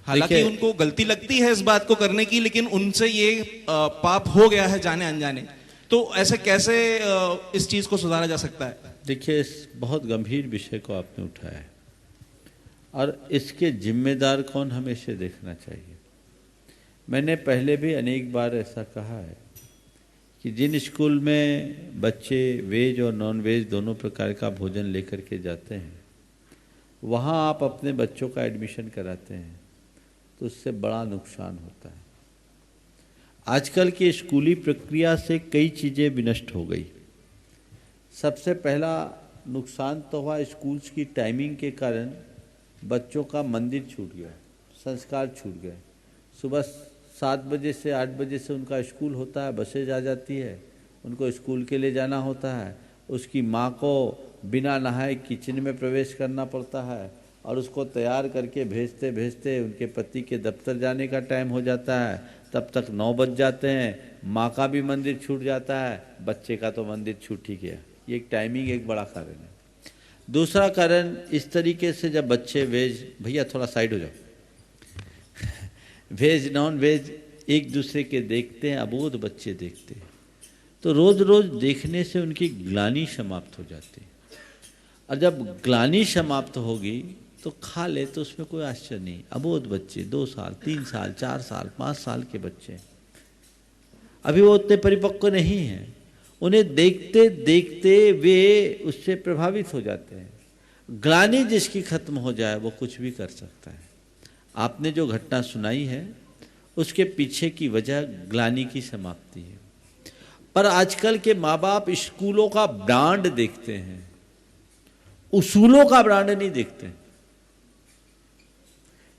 हालांकि उनको गलती लगती है इस बात को करने की, लेकिन उनसे ये पाप हो गया है जाने अनजाने। तो ऐसे कैसे इस चीज को सुधारा जा सकता है? देखिए, इस बहुत गंभीर विषय को आपने उठाया है, और इसके जिम्मेदार कौन हमें इसे देखना चाहिए। मैंने पहले भी अनेक बार ऐसा कहा है कि जिन स्कूल में बच्चे वेज और नॉन वेज दोनों प्रकार का भोजन लेकर के जाते हैं, वहाँ आप अपने बच्चों का एडमिशन कराते हैं तो उससे बड़ा नुकसान होता है। आजकल की स्कूली प्रक्रिया से कई चीज़ें विनष्ट हो गई। सबसे पहला नुकसान तो हुआ स्कूल्स की टाइमिंग के कारण बच्चों का मंदिर छूट गया, संस्कार छूट गए। सुबह 7 बजे से 8 बजे से उनका स्कूल होता है, बसेज आ जाती है, उनको स्कूल के लिए जाना होता है। उसकी माँ को बिना नहाए किचन में प्रवेश करना पड़ता है, और उसको तैयार करके भेजते भेजते उनके पति के दफ्तर जाने का टाइम हो जाता है, तब तक 9 बज जाते हैं। माँ का भी मंदिर छूट जाता है, बच्चे का तो मंदिर छूट ही गया। ये एक टाइमिंग एक बड़ा कारण है। दूसरा कारण इस तरीके से, जब बच्चे वेज, भैया थोड़ा साइड हो जाओ, वेज नॉन वेज एक दूसरे के देखते हैं, अबोध बच्चे देखते हैं, तो रोज रोज देखने से उनकी ग्लानि समाप्त हो जाती है। और जब ग्लानि समाप्त होगी तो खा ले तो उसमें कोई आश्चर्य नहीं। अबोध बच्चे 2 साल 3 साल 4 साल 5 साल के बच्चे, अभी वो उतने परिपक्व नहीं हैं, उन्हें देखते देखते वे उससे प्रभावित हो जाते हैं। ग्लानि जिसकी खत्म हो जाए वो कुछ भी कर सकता है। आपने जो घटना सुनाई है उसके पीछे की वजह ग्लानि की समाप्ति है। पर आजकल के माँ बाप स्कूलों का ब्रांड देखते हैं, उसूलों का ब्रांड नहीं देखते।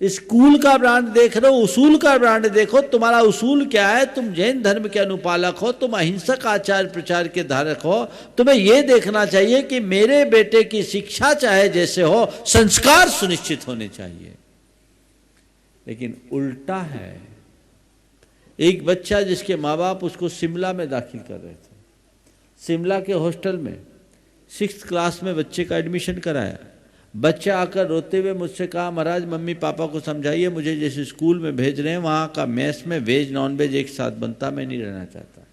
स्कूल का ब्रांड देख रहे हो, उसूल का ब्रांड देखो। तुम्हारा उसूल क्या है? तुम जैन धर्म के अनुपालक हो, तुम अहिंसक आचार प्रचार के धारक हो। तुम्हें यह देखना चाहिए कि मेरे बेटे की शिक्षा चाहे जैसे हो, संस्कार सुनिश्चित होने चाहिए। लेकिन उल्टा है। एक बच्चा जिसके माँ बाप उसको शिमला में दाखिल कर रहे थे, शिमला के हॉस्टल में 6th क्लास में बच्चे का एडमिशन कराया। बच्चा आकर रोते हुए मुझसे कहा, महाराज मम्मी पापा को समझाइए, मुझे जिस स्कूल में भेज रहे हैं वहाँ का मेस में वेज नॉन वेज एक साथ बनता, मैं नहीं रहना चाहता।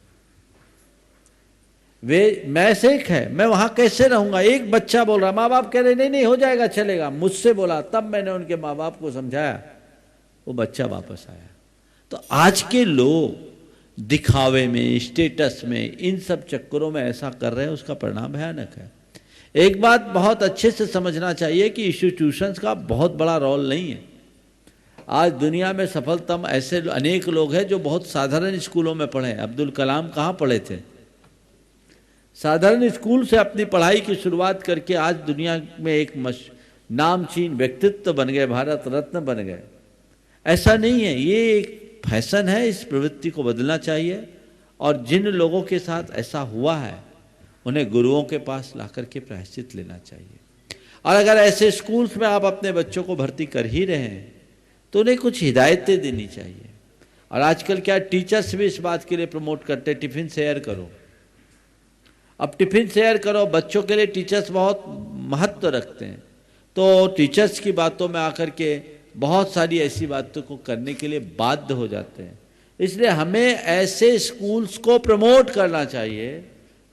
वे मैस एक है, मैं वहाँ कैसे रहूँगा? एक बच्चा बोल रहा, माँ बाप कह रहे नहीं नहीं हो जाएगा चलेगा। मुझसे बोला, तब मैंने उनके माँ बाप को समझाया, वो बच्चा वापस आया। तो आज के लोग दिखावे में, स्टेटस में, इन सब चक्करों में ऐसा कर रहे हैं, उसका परिणाम भयानक है। एक बात बहुत अच्छे से समझना चाहिए कि इंस्टीट्यूशंस का बहुत बड़ा रोल नहीं है। आज दुनिया में सफलतम ऐसे अनेक लोग हैं जो बहुत साधारण स्कूलों में पढ़े। अब्दुल कलाम कहाँ पढ़े थे? साधारण स्कूल से अपनी पढ़ाई की शुरुआत करके आज दुनिया में एक नामचीन व्यक्तित्व बन गए, भारत रत्न बन गए। ऐसा नहीं है, ये एक फैशन है, इस प्रवृत्ति को बदलना चाहिए। और जिन लोगों के साथ ऐसा हुआ है उन्हें गुरुओं के पास लाकर के प्रायश्चित लेना चाहिए। और अगर ऐसे स्कूल्स में आप अपने बच्चों को भर्ती कर ही रहे हैं तो उन्हें कुछ हिदायतें देनी चाहिए। और आजकल क्या टीचर्स भी इस बात के लिए प्रमोट करते हैं, टिफिन शेयर करो। अब टिफिन शेयर करो, बच्चों के लिए टीचर्स बहुत महत्व रखते हैं। तो टीचर्स की बातों में आकर के बहुत सारी ऐसी बातों को करने के लिए बाध्य हो जाते हैं। इसलिए हमें ऐसे स्कूल्स को प्रमोट करना चाहिए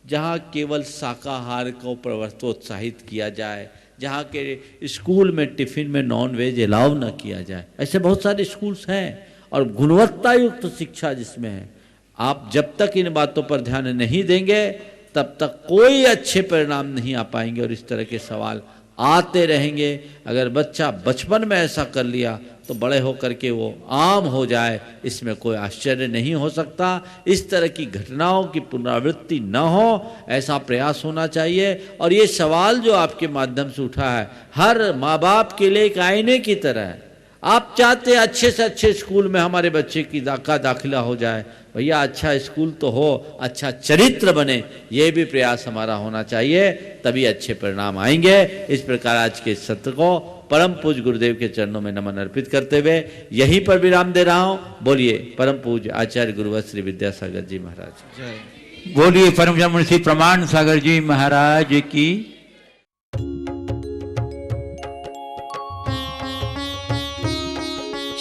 जहाँ केवल शाकाहार को प्रोत्साहित किया जाए, जहाँ के स्कूल में टिफिन में नॉन वेज अलाउ न किया जाए। ऐसे बहुत सारे स्कूल्स हैं और गुणवत्ता युक्त शिक्षा जिसमें है। आप जब तक इन बातों पर ध्यान नहीं देंगे तब तक कोई अच्छे परिणाम नहीं आ पाएंगे और इस तरह के सवाल आते रहेंगे। अगर बच्चा बचपन में ऐसा कर लिया तो बड़े होकर के वो आम हो जाए, इसमें कोई आश्चर्य नहीं हो सकता। इस तरह की घटनाओं की पुनरावृत्ति न हो, ऐसा प्रयास होना चाहिए। और ये सवाल जो आपके माध्यम से उठा है, हर माँ बाप के लिए एक आईने की तरह है। आप चाहते अच्छे से अच्छे स्कूल में हमारे बच्चे की दाखिला हो जाए, भैया अच्छा स्कूल तो हो, अच्छा चरित्र बने, ये भी प्रयास हमारा होना चाहिए, तभी अच्छे परिणाम आएंगे। इस प्रकार आज के सत्र को परम पूज्य गुरुदेव के चरणों में नमन अर्पित करते हुए यहीं पर विराम दे रहा हूँ। बोलिए परम पूज्य आचार्य गुरुवर श्री विद्यासागर जी महाराज। बोलिए परम ब्रह्म श्री प्रमाण सागर जी महाराज की।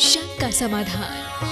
शंका समाधान।